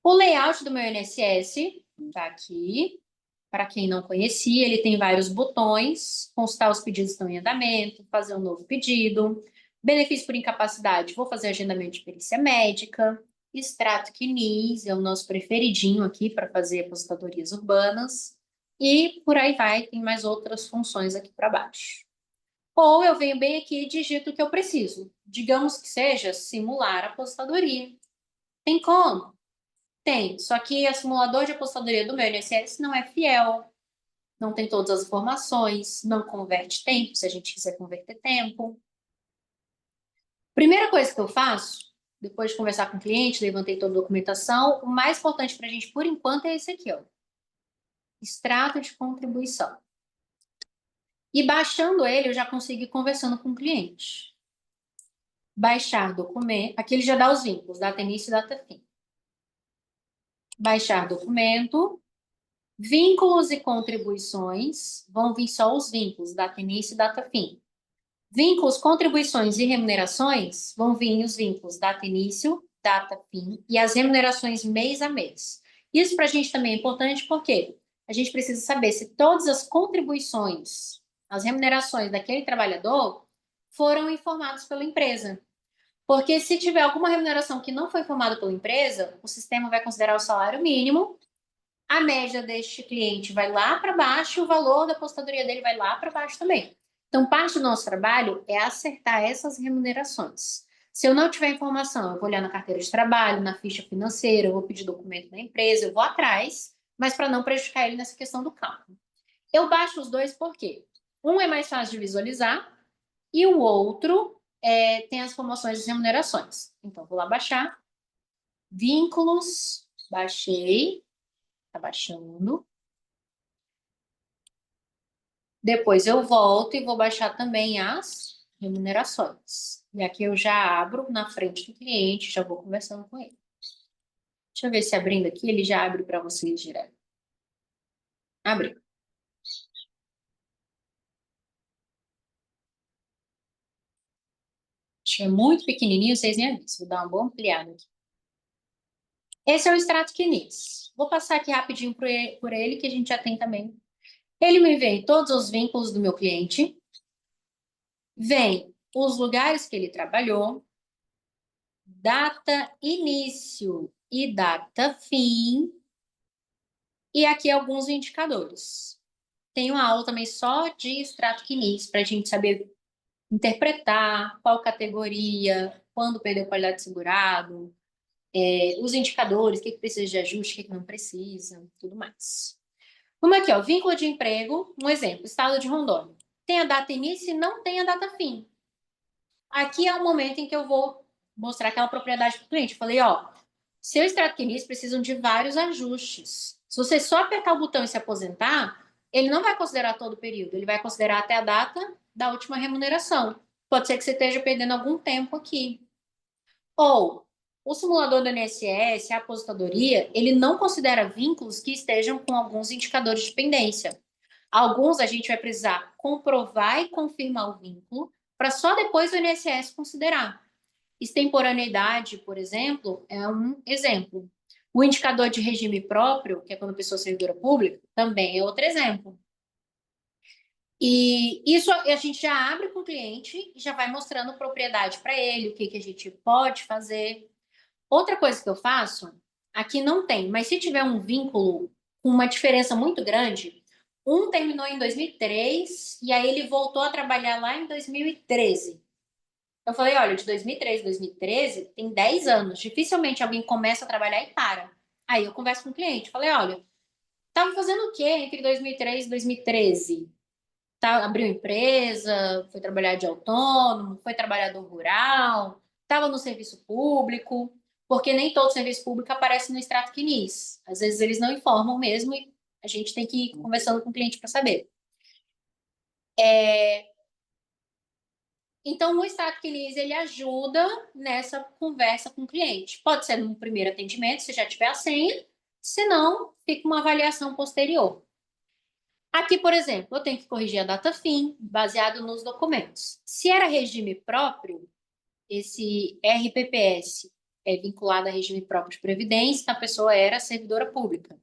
O layout do meu INSS está aqui. Para quem não conhecia, ele tem vários botões, consultar os pedidos que estão em andamento, fazer um novo pedido, benefício por incapacidade, vou fazer agendamento de perícia médica, extrato quinis, é o nosso preferidinho aqui para fazer aposentadorias urbanas, e por aí vai, tem mais outras funções aqui para baixo. Ou eu venho bem aqui e digito o que eu preciso. Digamos que seja simular a aposentadoria. Tem como? Tem, só que o simulador de aposentadoria do meu INSS não é fiel, não tem todas as informações, não converte tempo, se a gente quiser converter tempo. Primeira coisa que eu faço, depois de conversar com o cliente, levantei toda a documentação, o mais importante para a gente, por enquanto, é esse aqui, ó. Extrato de contribuição. E baixando ele, eu já consigo ir conversando com o cliente. Baixar documento, aqui ele já dá os vínculos, data início e data fim. Baixar documento, vínculos e contribuições, vão vir só os vínculos, data início e data fim. Vínculos, contribuições e remunerações, vão vir os vínculos data início, data fim e as remunerações mês a mês. Isso para a gente também é importante porque a gente precisa saber se todas as contribuições, as remunerações daquele trabalhador foram informadas pela empresa. Porque se tiver alguma remuneração que não foi informada pela empresa, o sistema vai considerar o salário mínimo, a média deste cliente vai lá para baixo, o valor da aposentadoria dele vai lá para baixo também. Então, parte do nosso trabalho é acertar essas remunerações. Se eu não tiver informação, eu vou olhar na carteira de trabalho, na ficha financeira, eu vou pedir documento da empresa, eu vou atrás, mas para não prejudicar ele nessa questão do cálculo. Eu baixo os dois porque um é mais fácil de visualizar e o outro tem as promoções e remunerações. Então, vou lá baixar. Vínculos, baixei. Tá baixando. Depois eu volto e vou baixar também as remunerações. E aqui eu já abro na frente do cliente, já vou conversando com ele. Deixa eu ver se abrindo aqui, ele já abre para vocês direto. Abriu. Acho que é muito pequenininho, vocês nem avisam. Vou dar uma boa ampliada aqui. Esse é o extrato quinis. Vou passar aqui rapidinho por ele, que a gente já tem também. Ele me vem todos os vínculos do meu cliente. Vem os lugares que ele trabalhou. Data início e data fim. E aqui alguns indicadores. Tem uma aula também só de extrato quinis, para a gente saber interpretar qual categoria, quando perdeu qualidade de segurado, os indicadores, o que precisa de ajuste, o que não precisa, tudo mais. Vamos aqui, ó, vínculo de emprego, um exemplo, estado de Rondônia. Tem a data início e não tem a data fim. Aqui é o momento em que eu vou mostrar aquela propriedade para o cliente. Falei, ó, seu extrato quinis precisam de vários ajustes. Se você só apertar o botão e se aposentar, ele não vai considerar todo o período, ele vai considerar até a data da última remuneração. Pode ser que você esteja perdendo algum tempo aqui. Ou, o simulador do INSS, a aposentadoria, ele não considera vínculos que estejam com alguns indicadores de pendência. Alguns a gente vai precisar comprovar e confirmar o vínculo, para só depois o INSS considerar. Extemporaneidade, por exemplo, é um exemplo. O indicador de regime próprio, que é quando a pessoa é servidora pública, também é outro exemplo. E isso a gente já abre com o cliente e já vai mostrando propriedade para ele, o que, que a gente pode fazer. Outra coisa que eu faço, aqui não tem, mas se tiver um vínculo com uma diferença muito grande, um terminou em 2003 e aí ele voltou a trabalhar lá em 2013. Eu falei, olha, de 2003 a 2013 tem 10 anos, dificilmente alguém começa a trabalhar e para. Aí eu converso com o cliente, falei, olha, estava fazendo o quê entre 2003 e 2013? Tá, abriu empresa, foi trabalhar de autônomo, foi trabalhador rural, estava no serviço público, porque nem todo serviço público aparece no extrato CNIS. Às vezes eles não informam mesmo e a gente tem que ir conversando com o cliente para saber. Então, o extrato CNIS, ele ajuda nessa conversa com o cliente. Pode ser no primeiro atendimento, se já tiver a senha, se não, fica uma avaliação posterior. Aqui, por exemplo, eu tenho que corrigir a data fim, baseado nos documentos. Se era regime próprio, esse RPPS é vinculado a regime próprio de previdência, a pessoa era servidora pública.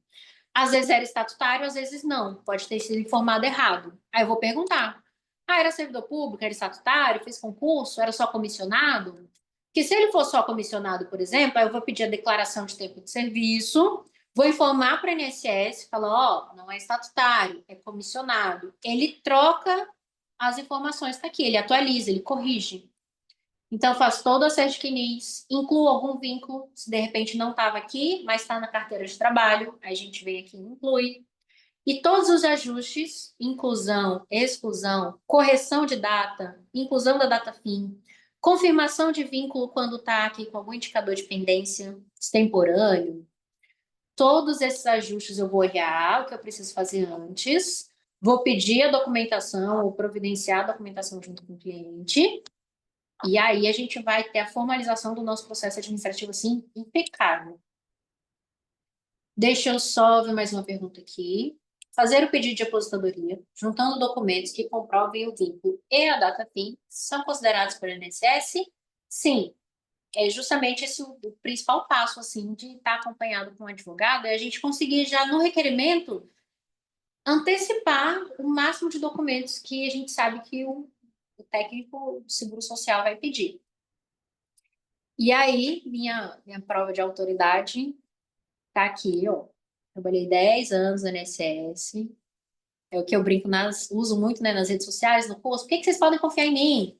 Às vezes era estatutário, às vezes não. Pode ter sido informado errado. Aí eu vou perguntar: ah, era servidor público, era estatutário, fez concurso, era só comissionado? Porque se ele for só comissionado, por exemplo, aí eu vou pedir a declaração de tempo de serviço, vou informar para o INSS, falar, ó, não é estatutário, é comissionado. Ele troca as informações que tá aqui, ele atualiza, ele corrige. Então, eu faço todo o acesso de CNIS, incluo algum vínculo, se de repente não estava aqui, mas está na carteira de trabalho, aí a gente vem aqui e inclui. E todos os ajustes, inclusão, exclusão, correção de data, inclusão da data fim, confirmação de vínculo quando está aqui com algum indicador de pendência extemporâneo, todos esses ajustes eu vou olhar o que eu preciso fazer antes, vou pedir a documentação ou providenciar a documentação junto com o cliente, e aí a gente vai ter a formalização do nosso processo administrativo assim impecável. Deixa eu só ver mais uma pergunta aqui. Fazer o pedido de aposentadoria, juntando documentos que comprovem o vínculo e a data fim, são considerados pelo INSS? Sim, é justamente esse o principal passo, assim, de estar acompanhado com um advogado, é a gente conseguir já no requerimento antecipar o máximo de documentos que a gente sabe que o técnico do Seguro Social vai pedir. E aí, minha prova de autoridade tá aqui, ó. Trabalhei 10 anos no INSS. É o que eu brinco uso muito, né, nas redes sociais, no curso. Por que vocês podem confiar em mim?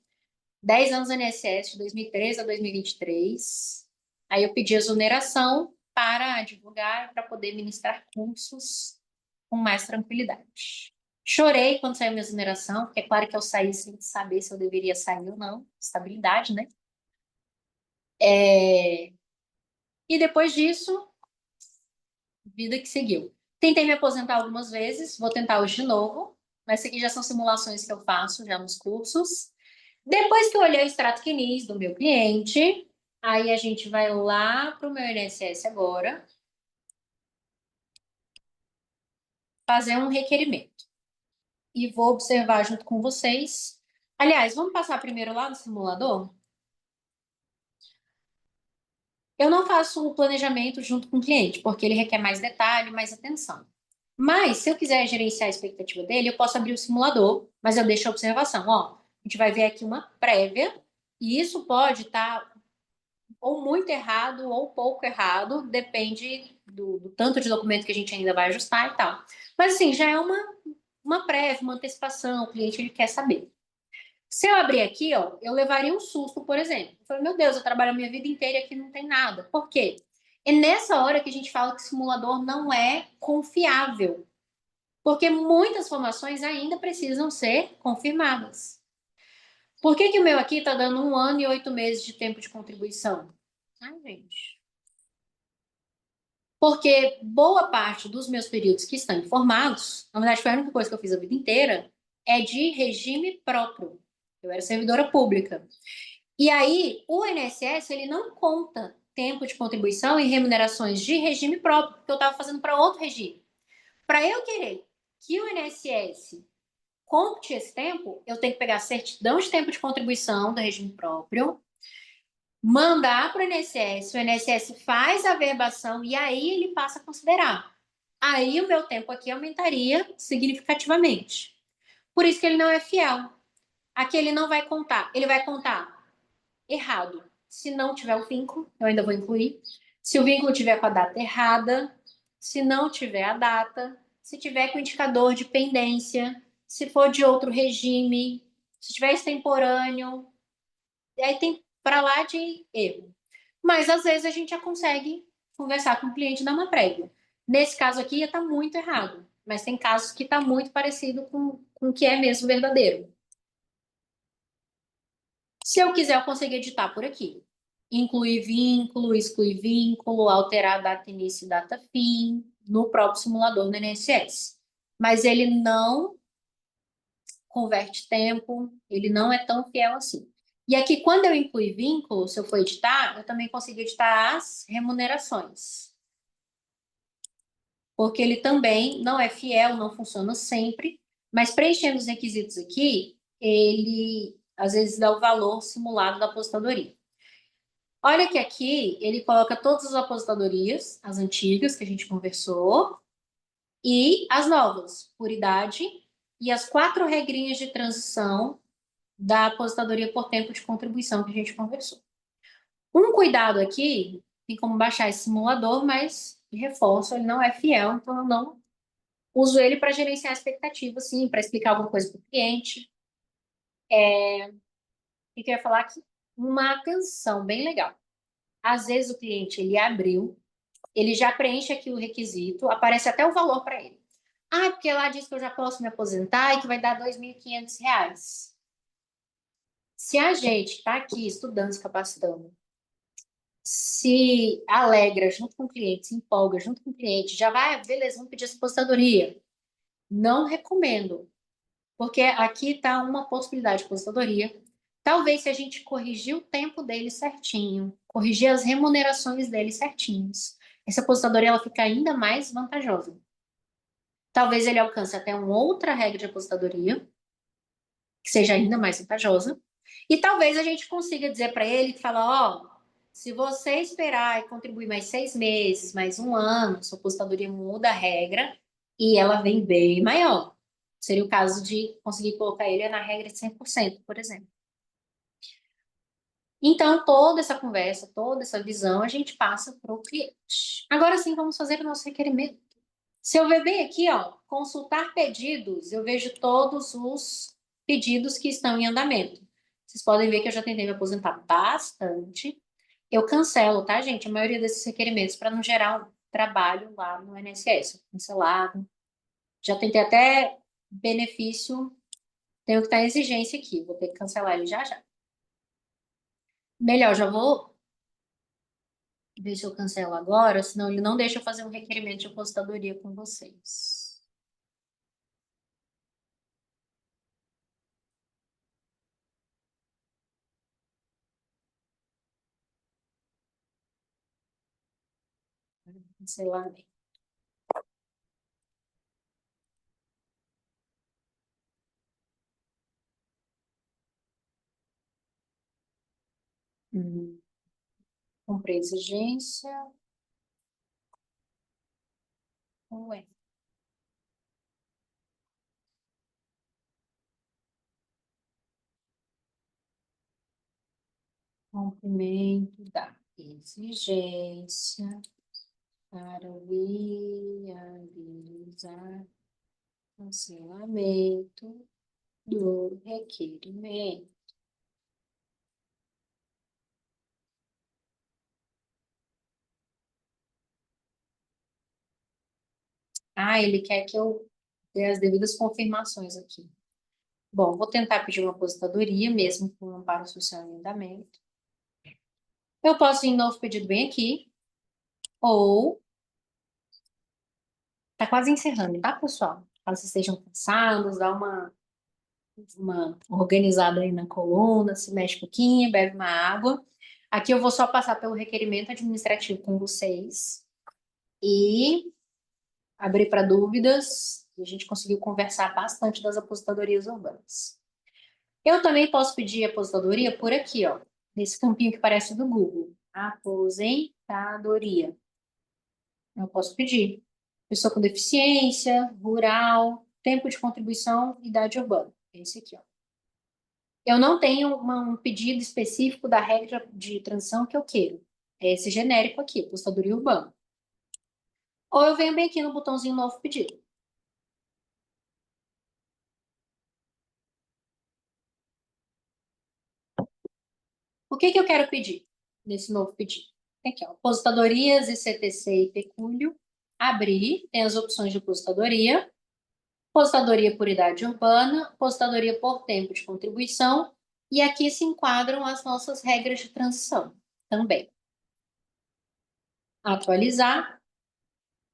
10 anos no INSS, de 2013 a 2023. Aí eu pedi exoneração para divulgar, para poder ministrar cursos com mais tranquilidade. Chorei quando saiu minha exoneração, porque é claro que eu saí sem saber se eu deveria sair ou não. Estabilidade, né? E depois disso, vida que seguiu. Tentei me aposentar algumas vezes, vou tentar hoje de novo, mas isso aqui já são simulações que eu faço já nos cursos. Depois que eu olhei o extrato CNIS do meu cliente, aí a gente vai lá para o meu INSS agora, fazer um requerimento. E vou observar junto com vocês. Aliás, vamos passar primeiro lá no simulador? Eu não faço o planejamento junto com o cliente, porque ele requer mais detalhe, mais atenção. Mas, se eu quiser gerenciar a expectativa dele, eu posso abrir o simulador, mas eu deixo a observação. Ó, a gente vai ver aqui uma prévia, e isso pode estar ou muito errado ou pouco errado, depende do tanto de documento que a gente ainda vai ajustar e tal. Mas, assim, já é uma prévia, uma antecipação, o cliente ele quer saber. Se eu abrir aqui, ó, eu levaria um susto, por exemplo. Eu falei, meu Deus, eu trabalho a minha vida inteira e aqui não tem nada. Por quê? É nessa hora que a gente fala que o simulador não é confiável, porque muitas formações ainda precisam ser confirmadas. Por que que o meu aqui está dando 1 ano e 8 meses de tempo de contribuição? Ai, gente. Porque boa parte dos meus períodos que estão informados, na verdade foi a única coisa que eu fiz a vida inteira, é de regime próprio. Eu era servidora pública. E aí, o INSS, ele não conta tempo de contribuição e remunerações de regime próprio, porque eu estava fazendo para outro regime. Para eu querer que o INSS compute esse tempo, eu tenho que pegar a certidão de tempo de contribuição do regime próprio, mandar para o INSS faz a averbação e aí ele passa a considerar. Aí o meu tempo aqui aumentaria significativamente. Por isso que ele não é fiel. Aqui ele não vai contar, ele vai contar errado. Se não tiver o vínculo, eu ainda vou incluir. Se o vínculo tiver com a data errada, se não tiver a data, se tiver com indicador de pendência, se for de outro regime, se tiver extemporâneo, e aí tem para lá de erro. Mas às vezes a gente já consegue conversar com o cliente e dar uma prévia. Nesse caso aqui ia estar muito errado, mas tem casos que está muito parecido com o que é mesmo verdadeiro. Se eu quiser, eu consigo editar por aqui. Incluir vínculo, excluir vínculo, alterar data início e data fim no próprio simulador do INSS. Mas ele não converte tempo, ele não é tão fiel assim. E aqui, quando eu incluir vínculo, se eu for editar, eu também consigo editar as remunerações. Porque ele também não é fiel, não funciona sempre, mas preenchendo os requisitos aqui, ele às vezes dá o valor simulado da aposentadoria. Olha que aqui ele coloca todas as aposentadorias, as antigas que a gente conversou, e as novas, por idade, e as 4 regrinhas de transição da aposentadoria por tempo de contribuição que a gente conversou. Um cuidado aqui, tem como baixar esse simulador, mas reforço, ele não é fiel, então eu não uso ele para gerenciar a expectativa, sim, para explicar alguma coisa para o cliente. E que eu ia falar aqui? Uma atenção bem legal. Às vezes o cliente ele abriu, ele já preenche aqui o requisito, aparece até o valor para ele. Ah, porque lá diz que eu já posso me aposentar e que vai dar R$ 2.500. Se a gente está aqui estudando, se capacitando, se alegra junto com o cliente, se empolga junto com o cliente, já vai, beleza, vamos pedir essa aposentadoria. Não recomendo, porque aqui está uma possibilidade de aposentadoria. Talvez se a gente corrigir o tempo dele certinho, corrigir as remunerações dele certinhos, essa aposentadoria ela fica ainda mais vantajosa. Talvez ele alcance até uma outra regra de aposentadoria, que seja ainda mais vantajosa. E talvez a gente consiga dizer para ele que fala, ó, se você esperar e contribuir mais 6 meses, mais um ano, sua aposentadoria muda a regra e ela vem bem maior. Seria o caso de conseguir colocar ele na regra de 100%, por exemplo. Então, toda essa conversa, toda essa visão, a gente passa para o cliente. Agora sim, vamos fazer o nosso requerimento. Se eu ver bem aqui, ó, consultar pedidos, eu vejo todos os pedidos que estão em andamento. Vocês podem ver que eu já tentei me aposentar bastante. Eu cancelo, tá, gente? A maioria desses requerimentos para não gerar um trabalho lá no INSS. Cancelado. Já tentei até benefício, tenho que estar em exigência aqui. Vou ter que cancelar ele já já. Melhor, já vou ver se eu cancelo agora, senão ele não deixa eu fazer um requerimento de aposentadoria com vocês. Cancelar. Comprei exigência. Ué. Cumprimento da exigência para viabilizar cancelamento do requerimento. Ah, ele quer que eu dê as devidas confirmações aqui. Bom, vou tentar pedir uma aposentadoria, mesmo com um amparo social em andamento. Eu posso ir em novo pedido bem aqui, ou... Tá quase encerrando, tá, pessoal? Caso vocês estejam cansados, dá uma organizada aí na coluna, se mexe um pouquinho, bebe uma água. Aqui eu vou só passar pelo requerimento administrativo com vocês e abrir para dúvidas. E a gente conseguiu conversar bastante das aposentadorias urbanas. Eu também posso pedir aposentadoria por aqui, ó, nesse campinho que parece do Google. Aposentadoria. Eu posso pedir. Pessoa com deficiência, rural, tempo de contribuição, idade urbana. Esse aqui, ó. Eu não tenho um pedido específico da regra de transição que eu quero. É esse genérico aqui, apostadoria urbana. Ou eu venho bem aqui no botãozinho novo pedido. O que que eu quero pedir nesse novo pedido? Aqui, ó, aposentadorias, ICTC e pecúlio. Abrir, tem as opções de aposentadoria. Aposentadoria por idade urbana, aposentadoria por tempo de contribuição. E aqui se enquadram as nossas regras de transição também. Atualizar.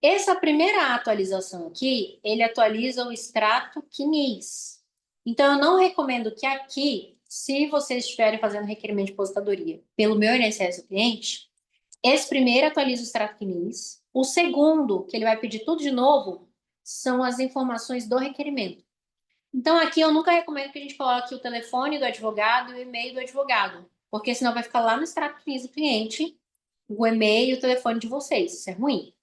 Essa primeira atualização aqui, ele atualiza o extrato CNIS. Então, eu não recomendo que aqui, se vocês estiverem fazendo requerimento de aposentadoria pelo meu INSS do cliente, esse primeiro atualiza o extrato CNIS. O segundo, que ele vai pedir tudo de novo, são as informações do requerimento. Então, aqui eu nunca recomendo que a gente coloque o telefone do advogado e o e-mail do advogado, porque senão vai ficar lá no extrato CNIS do cliente o e-mail e o telefone de vocês. Isso é ruim.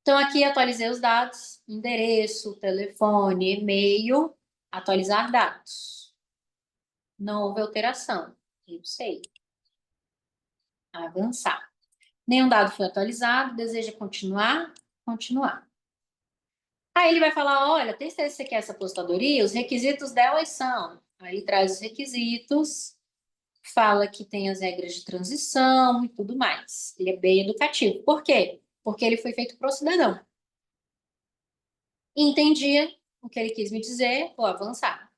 Então, aqui atualizei os dados, endereço, telefone, e-mail, atualizar dados. Não houve alteração. Eu sei. Avançar. Nenhum dado foi atualizado, deseja continuar? Continuar. Aí ele vai falar, olha, tem certeza que você quer essa apostadoria? Os requisitos delas são. Aí ele traz os requisitos, fala que tem as regras de transição e tudo mais. Ele é bem educativo. Por quê? Porque ele foi feito para o cidadão. Entendi o que ele quis me dizer, vou avançar.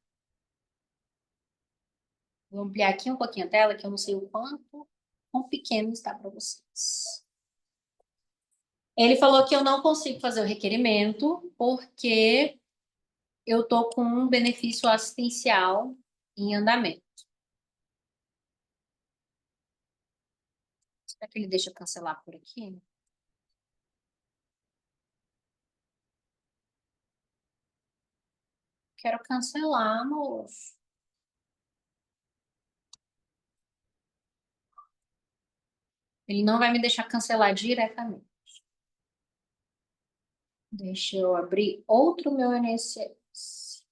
Vou ampliar aqui um pouquinho a tela, que eu não sei o quão pequeno está para vocês. Ele falou que eu não consigo fazer o requerimento porque eu estou com um benefício assistencial em andamento. Será que ele deixa eu cancelar por aqui? Quero cancelar, moço. Ele não vai me deixar cancelar diretamente. Deixa eu abrir outro meu INSS.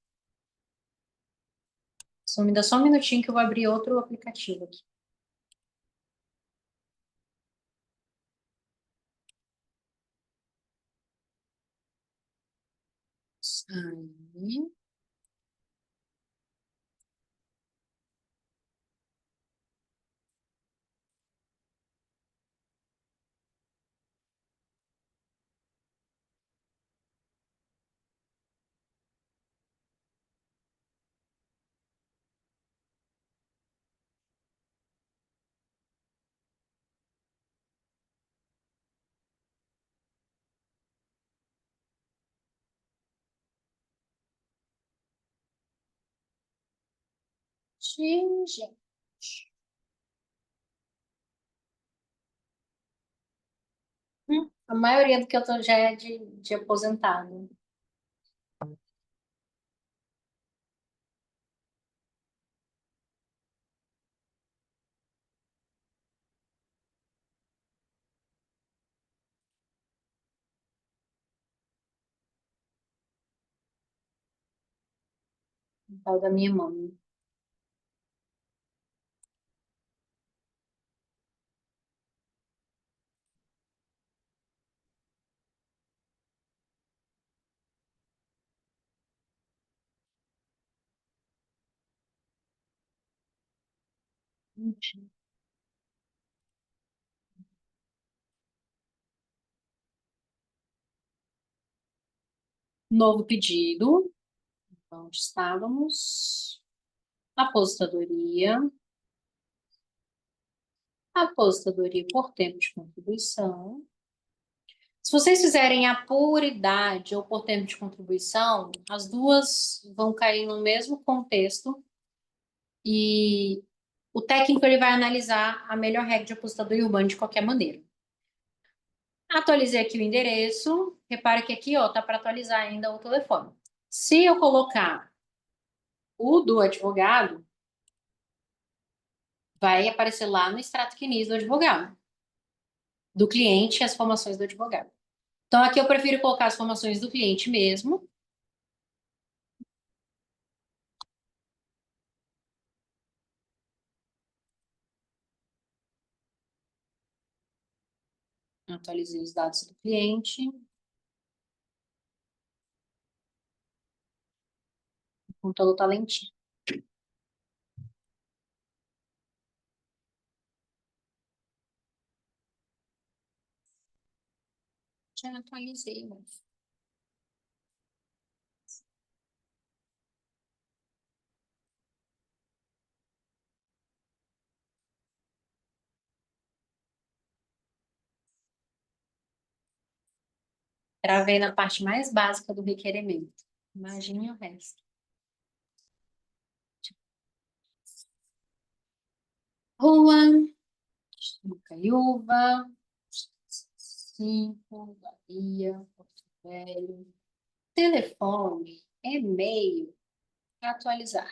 Só me dá só um minutinho que eu vou abrir outro aplicativo aqui. Aí. Gente. A maioria do que eu tô já é de aposentado. Tal da minha mãe. Novo pedido. Onde estávamos? Aposentadoria. Aposentadoria por tempo de contribuição. Se vocês fizerem a por idade ou por tempo de contribuição, as duas vão cair no mesmo contexto e o técnico ele vai analisar a melhor regra de aposentadoria urbana de qualquer maneira. Atualizei aqui o endereço. Repare que aqui, ó, tá para atualizar ainda o telefone. Se eu colocar o do advogado, vai aparecer lá no extrato CNIS do advogado, do cliente e as informações do advogado. Então, aqui eu prefiro colocar as informações do cliente mesmo. Atualizei os dados do cliente. Com todo o talentinho. Já atualizei, mas... Travei na parte mais básica do requerimento. Imagine o resto. Rua, Caiúva, 5, Bahia, Porto Velho. Telefone, e-mail, atualizar.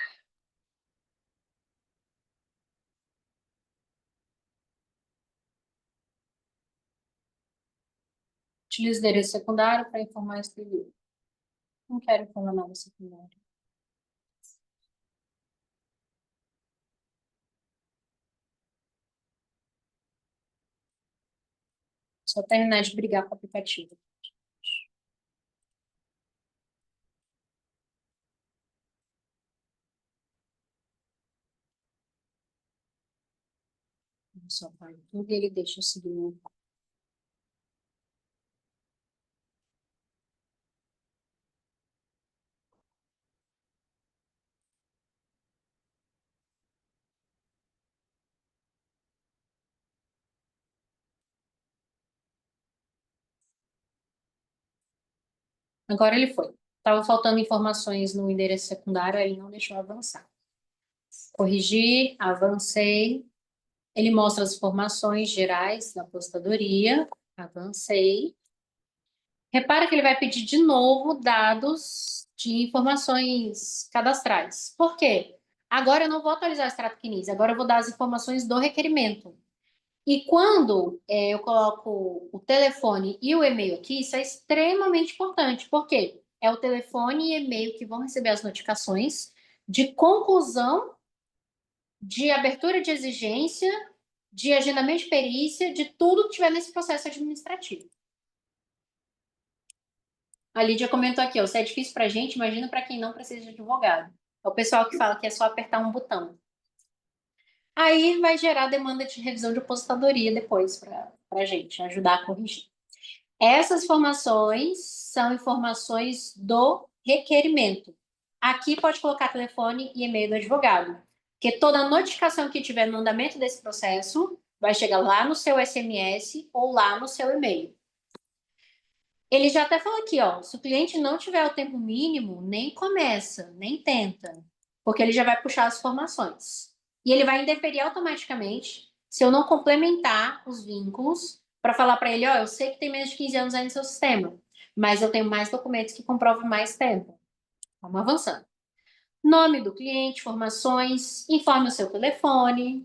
Utilizo endereço secundário para informar exterior. Não quero informar nada secundário. Só terminar de brigar com o aplicativo. Só para tudo e ele deixa eu seguir no... Agora ele foi. Estava faltando informações no endereço secundário, aí ele não deixou avançar. Corrigi, avancei. Ele mostra as informações gerais da apostadoria. Avancei. Repara que ele vai pedir de novo dados de informações cadastrais. Por quê? Agora eu não vou atualizar o extrato CNIS, agora eu vou dar as informações do requerimento. E quando eu coloco o telefone e o e-mail aqui, isso é extremamente importante. Por quê? É o telefone e e-mail que vão receber as notificações de conclusão, de abertura de exigência, de agendamento de perícia, de tudo que tiver nesse processo administrativo. A Lídia comentou aqui, ó, se é difícil para a gente, imagina para quem não precisa de advogado. É o pessoal que fala que é só apertar um botão. Aí vai gerar demanda de revisão de aposentadoria depois para a gente, ajudar a corrigir. Essas informações são informações do requerimento. Aqui pode colocar telefone e e-mail do advogado, porque toda notificação que tiver no andamento desse processo vai chegar lá no seu SMS ou lá no seu e-mail. Ele já até falou aqui, ó, se o cliente não tiver o tempo mínimo, nem começa, nem tenta, porque ele já vai puxar as informações. E ele vai indeferir automaticamente se eu não complementar os vínculos para falar para ele, ó, eu sei que tem menos de 15 anos aí no seu sistema, mas eu tenho mais documentos que comprovam mais tempo. Vamos avançando. Nome do cliente, informações, informe o seu telefone.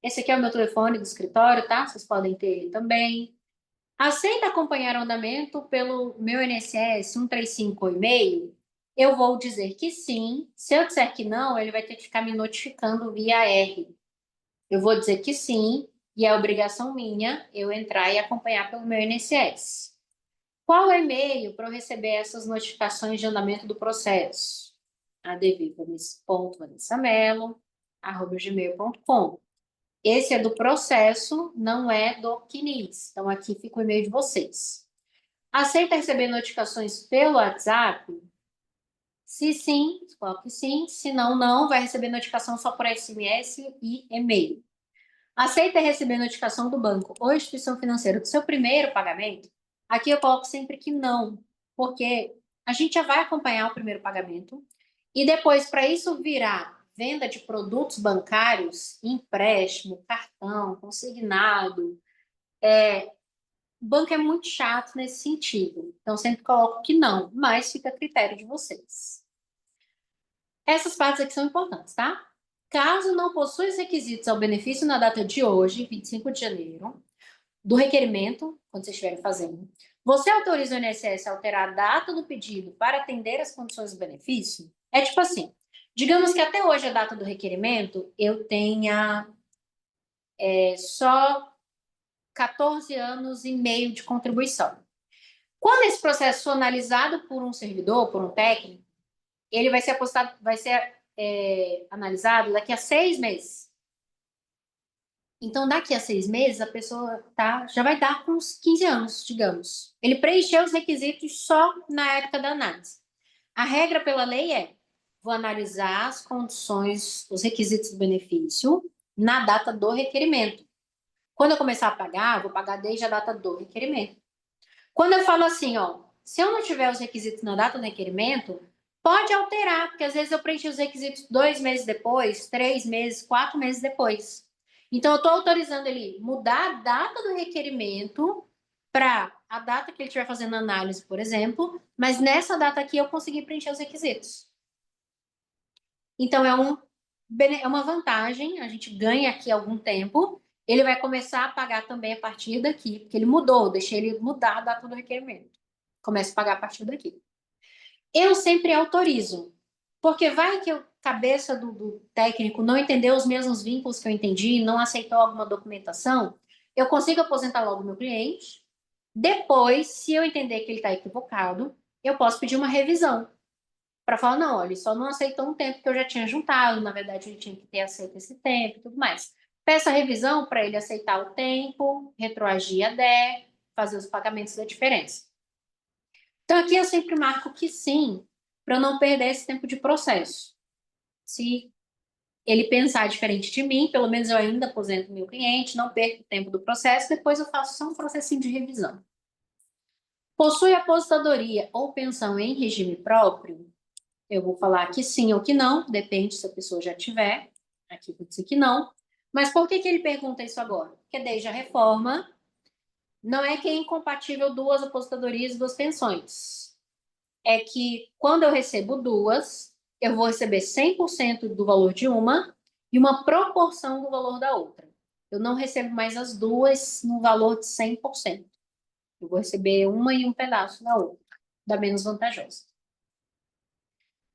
Esse aqui é o meu telefone do escritório, tá? Vocês podem ter ele também. Aceita acompanhar o andamento pelo meu INSS 135 e-mail? Eu vou dizer que sim. Se eu disser que não, ele vai ter que ficar me notificando via R. Eu vou dizer que sim, e é obrigação minha eu entrar e acompanhar pelo meu INSS. Qual é o e-mail para eu receber essas notificações de andamento do processo? adv.vanissamelo@gmail.com. Esse é do processo, não é do CNIS. Então, aqui fica o e-mail de vocês. Aceita receber notificações pelo WhatsApp? Se sim, coloque sim. Se não, não. Vai receber notificação só por SMS e e-mail. Aceita receber notificação do banco ou instituição financeira do seu primeiro pagamento? Aqui eu coloco sempre que não, porque a gente já vai acompanhar o primeiro pagamento e depois, para isso virar venda de produtos bancários, empréstimo, cartão, consignado, o banco é muito chato nesse sentido. Então, sempre coloco que não, mas fica a critério de vocês. Essas partes aqui são importantes, tá? Caso não possua os requisitos ao benefício na data de hoje, 25 de janeiro, do requerimento, quando vocês estiverem fazendo, você autoriza o INSS a alterar a data do pedido para atender as condições do benefício? É tipo assim, digamos que até hoje a data do requerimento eu tenha só 14 anos e meio de contribuição. Quando esse processo for analisado por um servidor, por um técnico, ele vai ser apostado, vai ser analisado daqui a 6 meses. Então, daqui a 6 meses, a pessoa já vai estar com uns 15 anos, digamos. Ele preencheu os requisitos só na época da análise. A regra pela lei vou analisar as condições, os requisitos do benefício na data do requerimento. Quando eu começar a pagar, vou pagar desde a data do requerimento. Quando eu falo assim, se eu não tiver os requisitos na data do requerimento, pode alterar, porque às vezes eu preenchi os requisitos 2 meses depois, 3 meses, 4 meses depois. Então, eu estou autorizando ele mudar a data do requerimento para a data que ele estiver fazendo análise, por exemplo, mas nessa data aqui eu consegui preencher os requisitos. Então, é uma vantagem, a gente ganha aqui algum tempo, ele vai começar a pagar também a partir daqui, porque ele mudou, deixei ele mudar a data do requerimento. Começa a pagar a partir daqui. Eu sempre autorizo, porque vai que a cabeça do técnico não entendeu os mesmos vínculos que eu entendi, não aceitou alguma documentação, eu consigo aposentar logo o meu cliente. Depois, se eu entender que ele está equivocado, eu posso pedir uma revisão para falar, não, olha, ele só não aceitou um tempo que eu já tinha juntado, na verdade ele tinha que ter aceito esse tempo e tudo mais. Peço a revisão para ele aceitar o tempo, retroagir a DE, fazer os pagamentos da diferença. Então aqui eu sempre marco que sim, para eu não perder esse tempo de processo. Se ele pensar diferente de mim, pelo menos eu ainda aposento meu cliente, não perco o tempo do processo, depois eu faço só um processinho de revisão. Possui aposentadoria ou pensão em regime próprio? Eu vou falar que sim ou que não, depende se a pessoa já tiver. Aqui vou dizer que não. Mas por que ele pergunta isso agora? Porque desde a reforma, não é que é incompatível duas aposentadorias e duas pensões. É que quando eu recebo duas, eu vou receber 100% do valor de uma e uma proporção do valor da outra. Eu não recebo mais as duas no valor de 100%. Eu vou receber uma e um pedaço da outra, da menos vantajosa.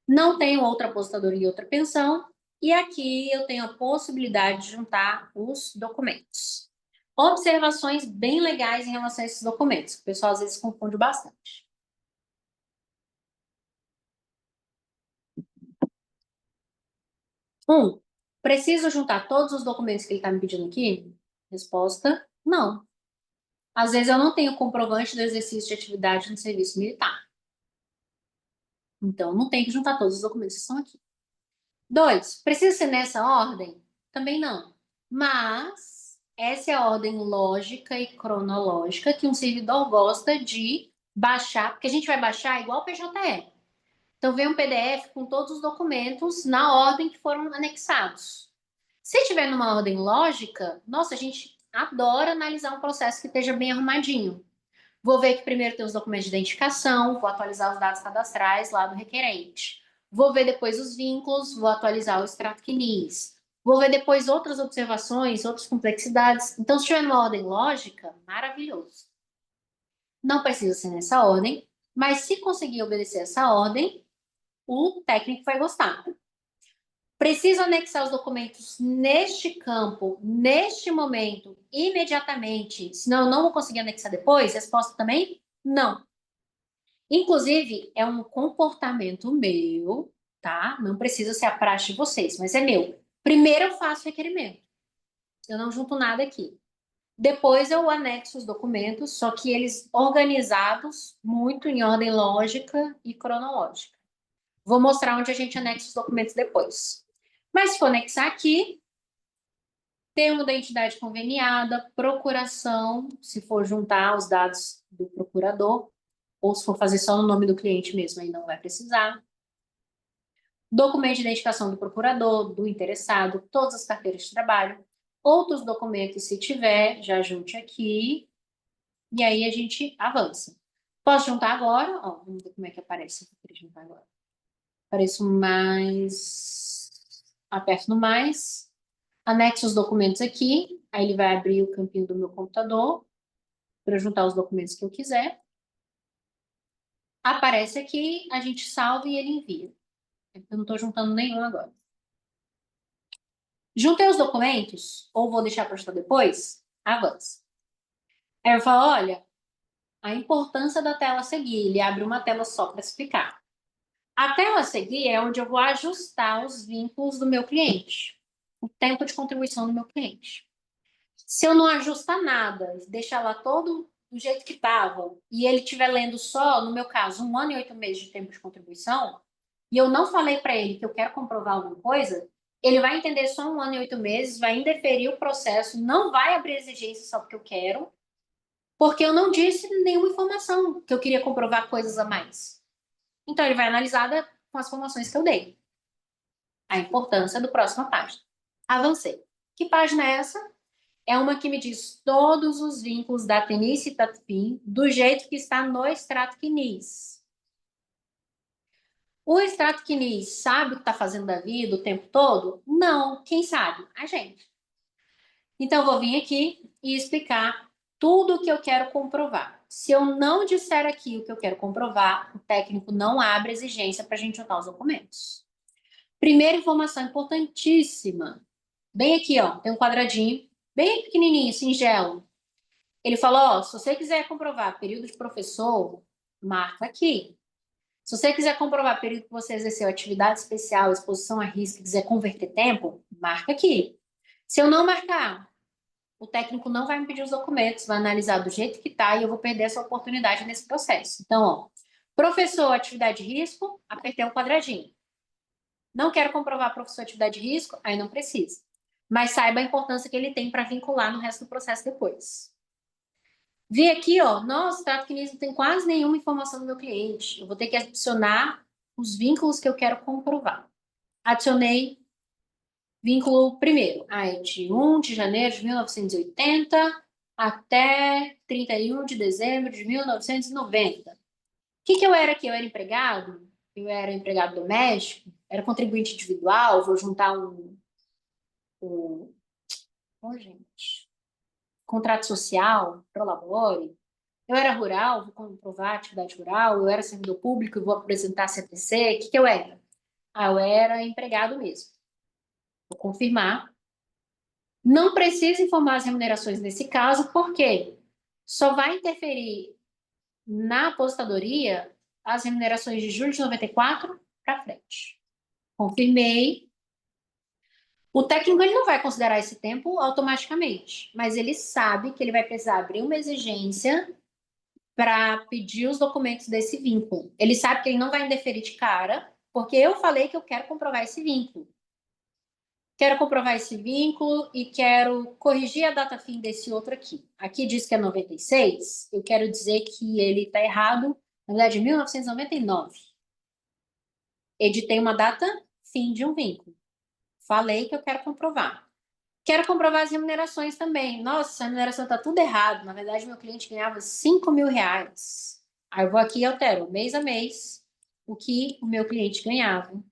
Não tenho outra aposentadoria e outra pensão, e aqui eu tenho a possibilidade de juntar os documentos. Observações bem legais em relação a esses documentos, que o pessoal às vezes confunde bastante. Preciso juntar todos os documentos que ele está me pedindo aqui? Resposta, não. Às vezes eu não tenho comprovante do exercício de atividade no serviço militar. Então, não tem que juntar todos os documentos que estão aqui. 2, precisa ser nessa ordem? Também não. Mas essa é a ordem lógica e cronológica que um servidor gosta de baixar, porque a gente vai baixar igual o PJE. Então, vem um PDF com todos os documentos na ordem que foram anexados. Se tiver numa ordem lógica, nossa, a gente adora analisar um processo que esteja bem arrumadinho. Vou ver que primeiro tem os documentos de identificação, vou atualizar os dados cadastrais lá do requerente. Vou ver depois os vínculos, vou atualizar o extrato CNIS. Vou ver depois outras observações, outras complexidades. Então, se tiver numa ordem lógica, maravilhoso. Não precisa ser nessa ordem, mas se conseguir obedecer essa ordem, o técnico vai gostar. Preciso anexar os documentos neste campo, neste momento, imediatamente, senão eu não vou conseguir anexar depois? Resposta também? Não. Inclusive, é um comportamento meu, tá? Não precisa ser a praxe de vocês, mas é meu. Primeiro eu faço requerimento. Eu não junto nada aqui. Depois eu anexo os documentos, só que eles organizados muito em ordem lógica e cronológica. Vou mostrar onde a gente anexa os documentos depois. Mas se for anexar aqui, termo da entidade conveniada, procuração, se for juntar os dados do procurador, ou se for fazer só no nome do cliente mesmo, aí não vai precisar. Documento de identificação do procurador, do interessado, todas as carteiras de trabalho. Outros documentos, se tiver, já junte aqui. E aí a gente avança. Posso juntar agora? Ó, vamos ver como é que aparece. Eu queria juntar agora. Aparece mais... aperto no mais, anexo os documentos aqui, aí ele vai abrir o campinho do meu computador para juntar os documentos que eu quiser. Aparece aqui, a gente salva e ele envia. Eu não estou juntando nenhum agora. Juntei os documentos, ou vou deixar para juntar depois? Avança. Aí eu falo, olha, a importância da tela a seguir. Ele abre uma tela só para explicar. A tela a seguir é onde eu vou ajustar os vínculos do meu cliente, o tempo de contribuição do meu cliente. Se eu não ajustar nada, deixar lá todo do jeito que estava, e ele estiver lendo só, no meu caso, 1 ano e 8 meses de tempo de contribuição, e eu não falei para ele que eu quero comprovar alguma coisa, ele vai entender só 1 ano e 8 meses, vai indeferir o processo, não vai abrir exigência só porque eu quero, porque eu não disse nenhuma informação que eu queria comprovar coisas a mais. Então, ele vai analisar com as informações que eu dei. A importância do próxima página. Avancei. Que página é essa? É uma que me diz todos os vínculos da Tenice e Tatpin do jeito que está no extrato CNIS. O extrato CNIS sabe o que está fazendo da vida o tempo todo? Não. Quem sabe? A gente. Então, eu vou vir aqui e explicar tudo o que eu quero comprovar. Se eu não disser aqui o que eu quero comprovar, o técnico não abre exigência para a gente juntar os documentos. Primeira informação importantíssima. Bem aqui, ó, tem um quadradinho, bem pequenininho, singelo. Ele falou, ó, se você quiser comprovar período de professor, marca aqui. Se você quiser comprovar período que você exerceu atividade especial, exposição a risco, e quiser converter tempo, marca aqui. Se eu não marcar, o técnico não vai me pedir os documentos, vai analisar do jeito que tá e eu vou perder essa oportunidade nesse processo. Então, ó, professor, atividade de risco, apertei o quadradinho. Não quero comprovar professor atividade de risco, aí não precisa. Mas saiba a importância que ele tem para vincular no resto do processo depois. Vi aqui, ó, nossa, o trato clínico não tem quase nenhuma informação do meu cliente. Eu vou ter que adicionar os vínculos que eu quero comprovar. Adicionei vínculo primeiro. É de 1 de janeiro de 1980 até 31 de dezembro de 1990. O que eu era aqui? Eu era empregado? Eu era empregado doméstico? Era contribuinte individual? Vou juntar um oh, gente, contrato social, prolabore. Eu era rural, vou comprovar atividade rural. Eu era servidor público e vou apresentar CPC. O que eu era? Eu era empregado mesmo. Vou confirmar. Não precisa informar as remunerações nesse caso, porque só vai interferir na apostadoria as remunerações de julho de 94 para frente. Confirmei. O técnico ele não vai considerar esse tempo automaticamente, mas ele sabe que ele vai precisar abrir uma exigência para pedir os documentos desse vínculo. Ele sabe que ele não vai indeferir de cara, porque eu falei que eu quero comprovar esse vínculo. Quero comprovar esse vínculo e quero corrigir a data fim desse outro aqui. Aqui diz que é 96, eu quero dizer que ele está errado, na verdade, é 1999. Editei uma data fim de um vínculo. Falei que eu quero comprovar. Quero comprovar as remunerações também. Nossa, a remuneração está tudo errado. Na verdade, meu cliente ganhava 5 mil reais. Aí eu vou aqui e altero mês a mês o que o meu cliente ganhava.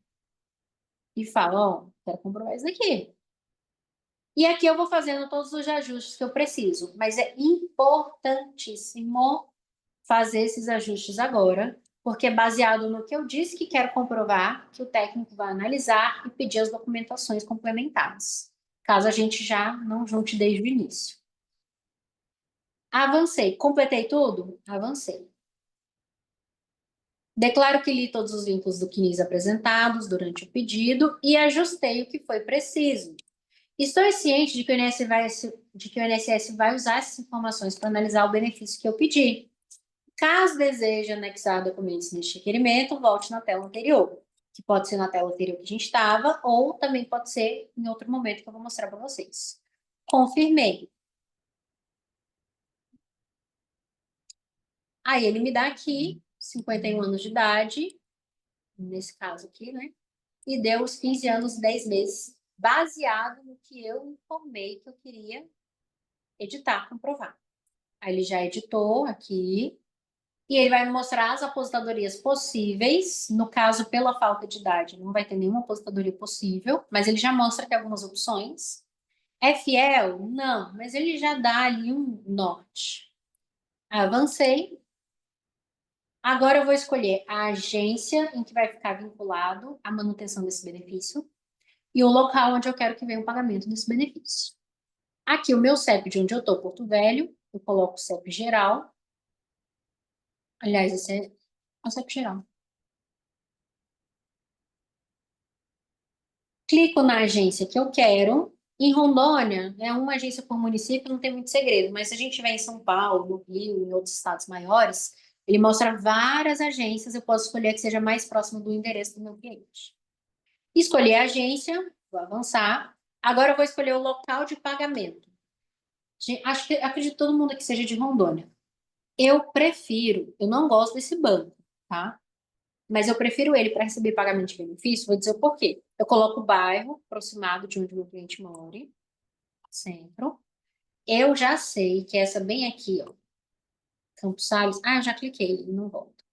E falo, ó, quero comprovar isso aqui. E aqui eu vou fazendo todos os ajustes que eu preciso. Mas é importantíssimo fazer esses ajustes agora, porque é baseado no que eu disse que quero comprovar, que o técnico vai analisar e pedir as documentações complementares, caso a gente já não junte desde o início. Avancei. Completei tudo? Avancei. Declaro que li todos os vínculos do CNIS apresentados durante o pedido e ajustei o que foi preciso. Estou ciente de que o INSS vai usar essas informações para analisar o benefício que eu pedi. Caso deseje anexar documentos neste requerimento, volte na tela anterior, que pode ser na tela anterior que a gente estava, ou também pode ser em outro momento que eu vou mostrar para vocês. Confirmei. Aí ele me dá aqui 51 anos de idade, nesse caso aqui, né? E deu os 15 anos, 10 meses, baseado no que eu informei que eu queria editar, comprovar. Aí ele já editou aqui, E ele vai me mostrar as aposentadorias possíveis, no caso, pela falta de idade, não vai ter nenhuma aposentadoria possível, mas ele já mostra aqui algumas opções. É fiel? Não, mas ele já dá ali um norte. Avancei. Agora eu vou escolher a agência em que vai ficar vinculado a manutenção desse benefício e o local onde eu quero que venha o pagamento desse benefício. Aqui o meu CEP de onde eu estou, Porto Velho, eu coloco o CEP geral. Aliás, esse é o CEP geral. Clico na agência que eu quero. Em Rondônia, é uma agência por município, não tem muito segredo, mas se a gente estiver em São Paulo, no Rio, em outros estados maiores, ele mostra várias agências, eu posso escolher a que seja mais próximo do endereço do meu cliente. Escolhi a agência, vou avançar. Agora eu vou escolher o local de pagamento. Acho que acredito que todo mundo aqui seja de Rondônia. Eu não gosto desse banco, tá? Mas eu prefiro ele para receber pagamento de benefício. Vou dizer o porquê. Eu coloco o bairro aproximado de onde o meu cliente mora, centro. Eu já sei que essa bem aqui, ó, Campos Sales. Ah, eu já cliquei, não volta.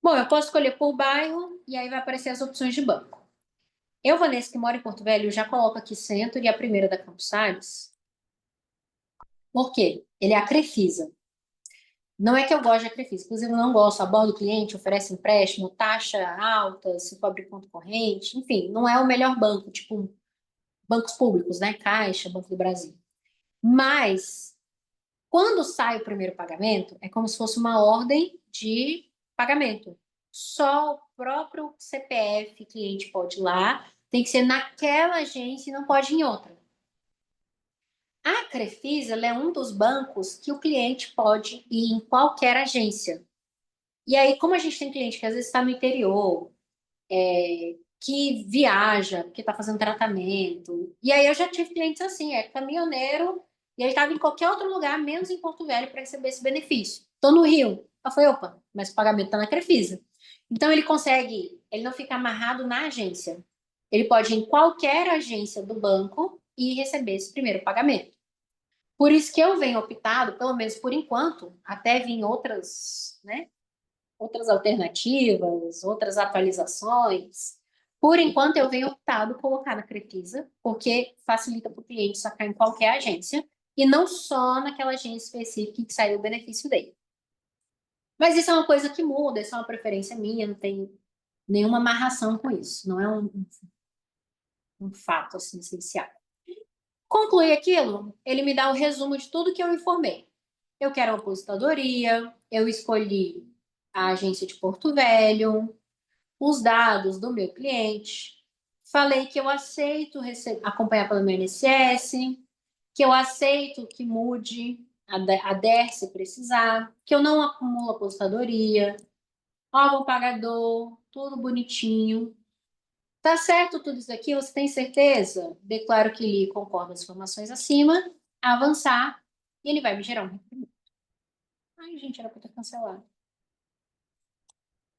Bom, eu posso escolher por bairro e aí vai aparecer as opções de banco. Eu, Vanessa, que mora em Porto Velho, já coloco aqui centro e a primeira da Campos Sales. Por quê? Ele é a Crefisa. Não é que eu gosto de Crefisa, inclusive eu não gosto. A bordo do cliente oferece empréstimo, taxa alta, se cobre conta corrente, enfim, não é o melhor banco, tipo bancos públicos, né? Caixa, Banco do Brasil. Mas, quando sai o primeiro pagamento, é como se fosse uma ordem de pagamento. Só o próprio CPF cliente pode ir lá, tem que ser naquela agência e não pode ir em outra. A Crefisa, ela é um dos bancos que o cliente pode ir em qualquer agência. E aí, como a gente tem cliente que às vezes está no interior, que viaja, porque está fazendo tratamento. E aí eu já tive clientes assim, é caminhoneiro, e ele estava em qualquer outro lugar, menos em Porto Velho, para receber esse benefício. Estou no Rio. Eu falei, opa, mas o pagamento está na Crefisa. Então ele consegue, ele não fica amarrado na agência. Ele pode ir em qualquer agência do banco e receber esse primeiro pagamento. Por isso que eu venho optado, pelo menos por enquanto, até vir outras, né, outras alternativas, outras atualizações. Por enquanto, eu venho optado colocar na Crefisa, porque facilita para o cliente sacar em qualquer agência e não só naquela agência específica que saiu o benefício dele. Mas isso é uma coisa que muda, isso é uma preferência minha, não tem nenhuma amarração com isso, não é um fato assim essencial. Conclui aquilo, ele me dá o resumo de tudo que eu informei. Eu quero uma aposentadoria, eu escolhi a agência de Porto Velho, os dados do meu cliente, falei que eu aceito acompanhar pelo meu INSS, que eu aceito que mude a DER se precisar, que eu não acumulo aposentadoria, órgão pagador, tudo bonitinho. Tá certo tudo isso aqui? Você tem certeza? Declaro que li e concordo com as informações acima, avançar, e ele vai me gerar um requerimento. Ai, gente, era para ter cancelado.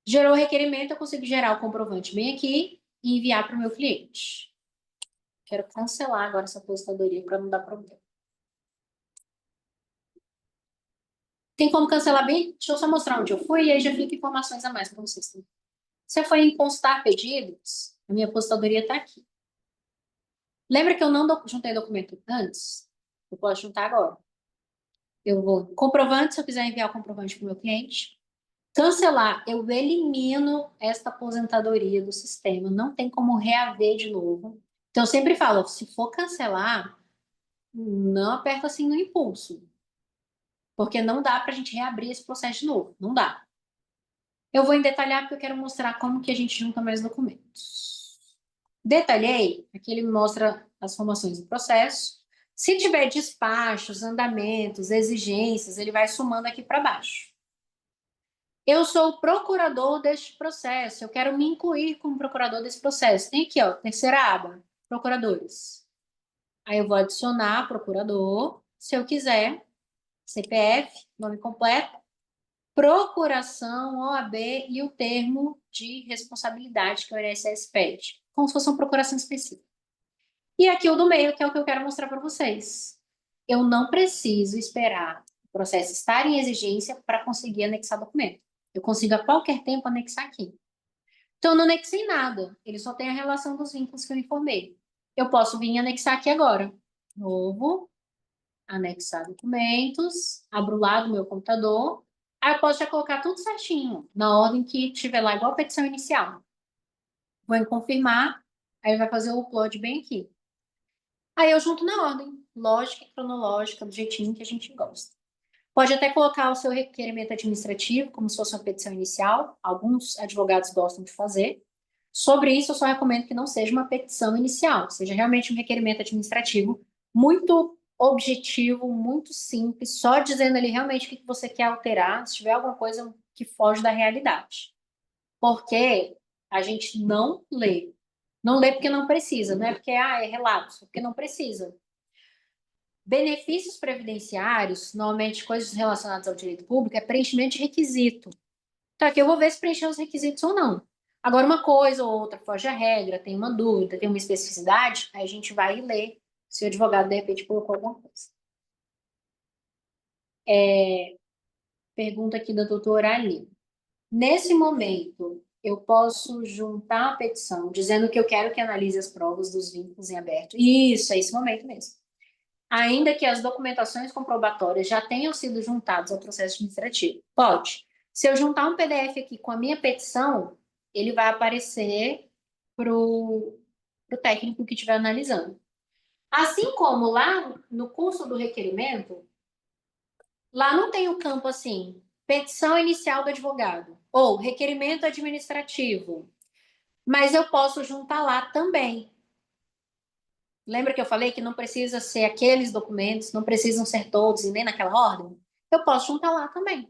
Gerou o requerimento, eu consigo gerar o comprovante bem aqui e enviar para o meu cliente. Quero cancelar agora essa aposentadoria para não dar problema. Tem como cancelar bem? Deixa eu só mostrar onde eu fui e aí já fica informações a mais para vocês. Se eu for em constar pedidos, a minha aposentadoria está aqui. Lembra que eu não juntei documento antes? Eu posso juntar agora. Eu vou comprovante, se eu quiser enviar o comprovante para o meu cliente. Cancelar, eu elimino esta aposentadoria do sistema, não tem como reaver de novo. Então, eu sempre falo, se for cancelar, não aperta assim no impulso, porque não dá para a gente reabrir esse processo de novo, não dá. Eu vou em detalhar porque eu quero mostrar como que a gente junta mais documentos. Detalhei, aqui ele me mostra as formações do processo. Se tiver despachos, andamentos, exigências, ele vai somando aqui para baixo. Eu sou o procurador deste processo, eu quero me incluir como procurador desse processo. Tem aqui, ó, terceira aba, procuradores. Aí eu vou adicionar procurador, se eu quiser, CPF, nome completo, procuração, OAB e o termo de responsabilidade que o INSS pede, como se fosse uma procuração específica. E aqui o do meio, que é o que eu quero mostrar para vocês. Eu não preciso esperar processo estar em exigência para conseguir anexar documento. Eu consigo a qualquer tempo anexar aqui. Então, eu não anexei nada. Ele só tem a relação dos vínculos que eu informei. Eu posso vir anexar aqui agora. Novo, anexar documentos, abro lá do meu computador. Aí eu posso já colocar tudo certinho, na ordem que tiver lá, igual a petição inicial. Vou em confirmar, aí vai fazer o upload bem aqui. Aí eu junto na ordem, lógica e cronológica, do jeitinho que a gente gosta. Pode até colocar o seu requerimento administrativo, como se fosse uma petição inicial. Alguns advogados gostam de fazer. Sobre isso, eu só recomendo que não seja uma petição inicial, seja realmente um requerimento administrativo muito objetivo, muito simples, só dizendo ali realmente o que você quer alterar, se tiver alguma coisa que foge da realidade. Porque a gente não lê. Não lê porque não precisa, não é porque é relato, porque não precisa. Benefícios previdenciários, normalmente coisas relacionadas ao direito público, é preenchimento de requisito. Então, aqui eu vou ver se preencheu os requisitos ou não. Agora, uma coisa ou outra foge à regra, tem uma dúvida, tem uma especificidade, aí a gente vai e lê se o advogado, de repente, colocou alguma coisa. Pergunta aqui da doutora Ali. Nesse momento, eu posso juntar a petição dizendo que eu quero que analise as provas dos vínculos em aberto. Isso, é esse momento mesmo. Ainda que as documentações comprobatórias já tenham sido juntadas ao processo administrativo. Pode. Se eu juntar um PDF aqui com a minha petição, ele vai aparecer para o técnico que estiver analisando. Assim como lá no curso do requerimento, lá não tem o campo assim, petição inicial do advogado, ou requerimento administrativo, mas eu posso juntar lá também. Lembra que eu falei que não precisa ser aqueles documentos, não precisam ser todos e nem naquela ordem? Eu posso juntar lá também.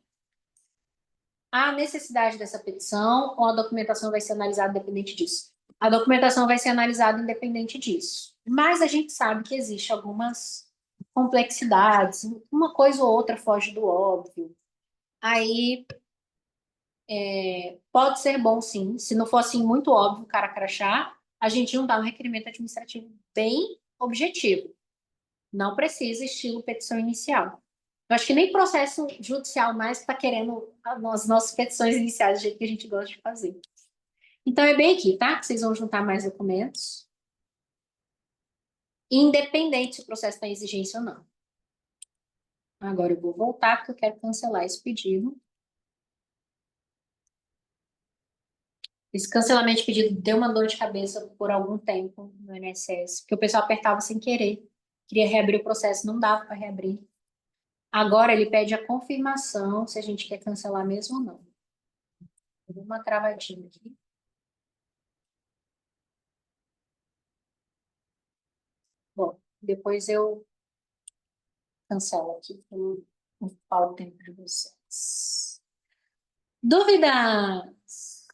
A necessidade dessa petição ou a documentação vai ser analisada independente disso? A documentação vai ser analisada independente disso. Mas a gente sabe que existe algumas complexidades, uma coisa ou outra foge do óbvio. Aí pode ser bom, sim. Se não for assim muito óbvio, cara crachá, a gente juntar um requerimento administrativo bem objetivo. Não precisa estilo petição inicial. Eu acho que nem processo judicial mais está querendo as nossas petições iniciais do jeito que a gente gosta de fazer. Então é bem aqui, tá? Que vocês vão juntar mais documentos. Independente se o processo está em exigência ou não. Agora eu vou voltar porque eu quero cancelar esse pedido. Esse cancelamento de pedido deu uma dor de cabeça por algum tempo no INSS, porque o pessoal apertava sem querer. Queria reabrir o processo, não dava para reabrir. Agora ele pede a confirmação se a gente quer cancelar mesmo ou não. Deu uma travadinha aqui. Bom, depois eu cancelo aqui, para não ocupar o tempo de vocês. Dúvidas?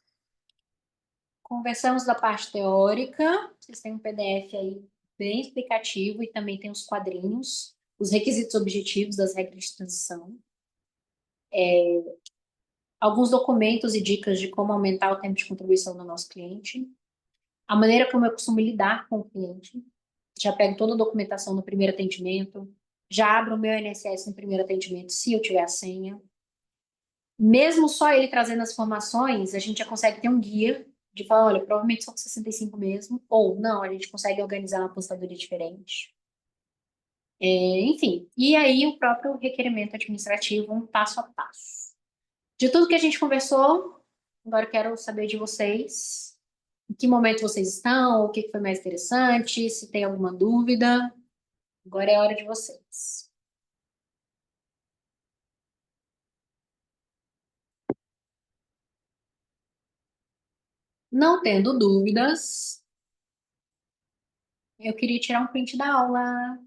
Conversamos da parte teórica. Vocês têm um PDF aí bem explicativo e também tem os quadrinhos, os requisitos objetivos das regras de transição. Alguns documentos e dicas de como aumentar o tempo de contribuição do nosso cliente. A maneira como eu costumo lidar com o cliente. Já pego toda a documentação no primeiro atendimento. Já abro o meu INSS no primeiro atendimento, se eu tiver a senha. Mesmo só ele trazendo as informações, a gente já consegue ter um guia de falar, olha, provavelmente são 65 mesmo, ou não, a gente consegue organizar uma apostadoria diferente. Enfim, e aí o próprio requerimento administrativo, um passo a passo. De tudo que a gente conversou, agora eu quero saber de vocês, em que momento vocês estão, o que foi mais interessante, se tem alguma dúvida. Agora é a hora de vocês. Não tendo dúvidas, eu queria tirar um print da aula.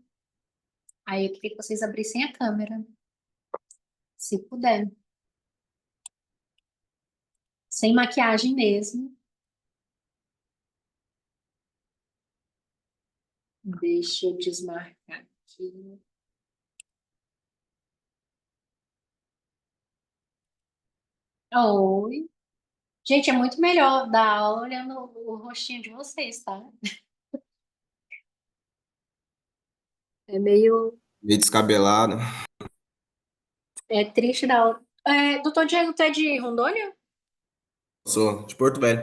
Aí eu queria que vocês abrissem a câmera, se puder. Sem maquiagem mesmo. Deixa eu desmarcar aqui. Oi. Gente, é muito melhor dar aula olhando o rostinho de vocês, tá? É meio. Meio descabelado. É triste da hora. Doutor Diego, tu é de Rondônia? Sou de Porto Velho.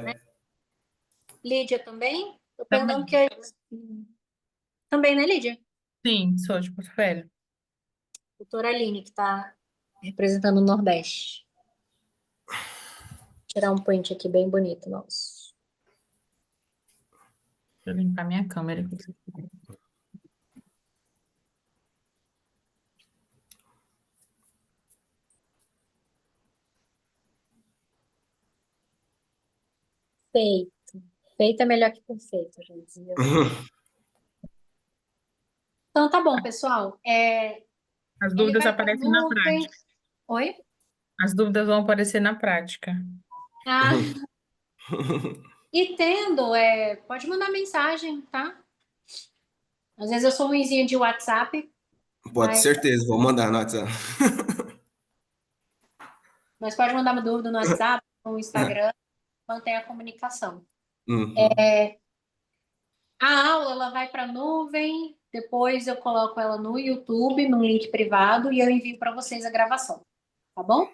Lídia também? Tô perguntando Também. porque... Também, né, Lídia? Sim, sou de Porto Velho. Doutora Aline, que tá representando o Nordeste. Tirar um print aqui bem bonito, nosso. Deixa eu limpar minha câmera aqui. Feito. Feito é melhor que perfeito, já dizia. Então tá bom, pessoal. As Ele dúvidas vai para aparecem na nuvem. prática. Oi? As dúvidas vão aparecer na prática. Ah, e tendo, pode mandar mensagem, tá? Às vezes eu sou ruinzinha de WhatsApp, Pode ter mas, certeza, vou mandar no WhatsApp. mas pode mandar uma dúvida no WhatsApp, no Instagram, mantém a comunicação. Uhum. A aula ela vai para a nuvem, depois eu coloco ela no YouTube, num link privado, e eu envio para vocês a gravação, tá bom?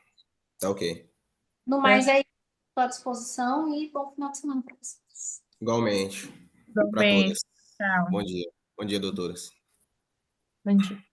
Tá ok. No mais, Certo? estou à disposição e bom final de semana para vocês. Igualmente. Para Igualmente. todas. Tchau. Bom dia. Bom dia, doutoras. Bom dia.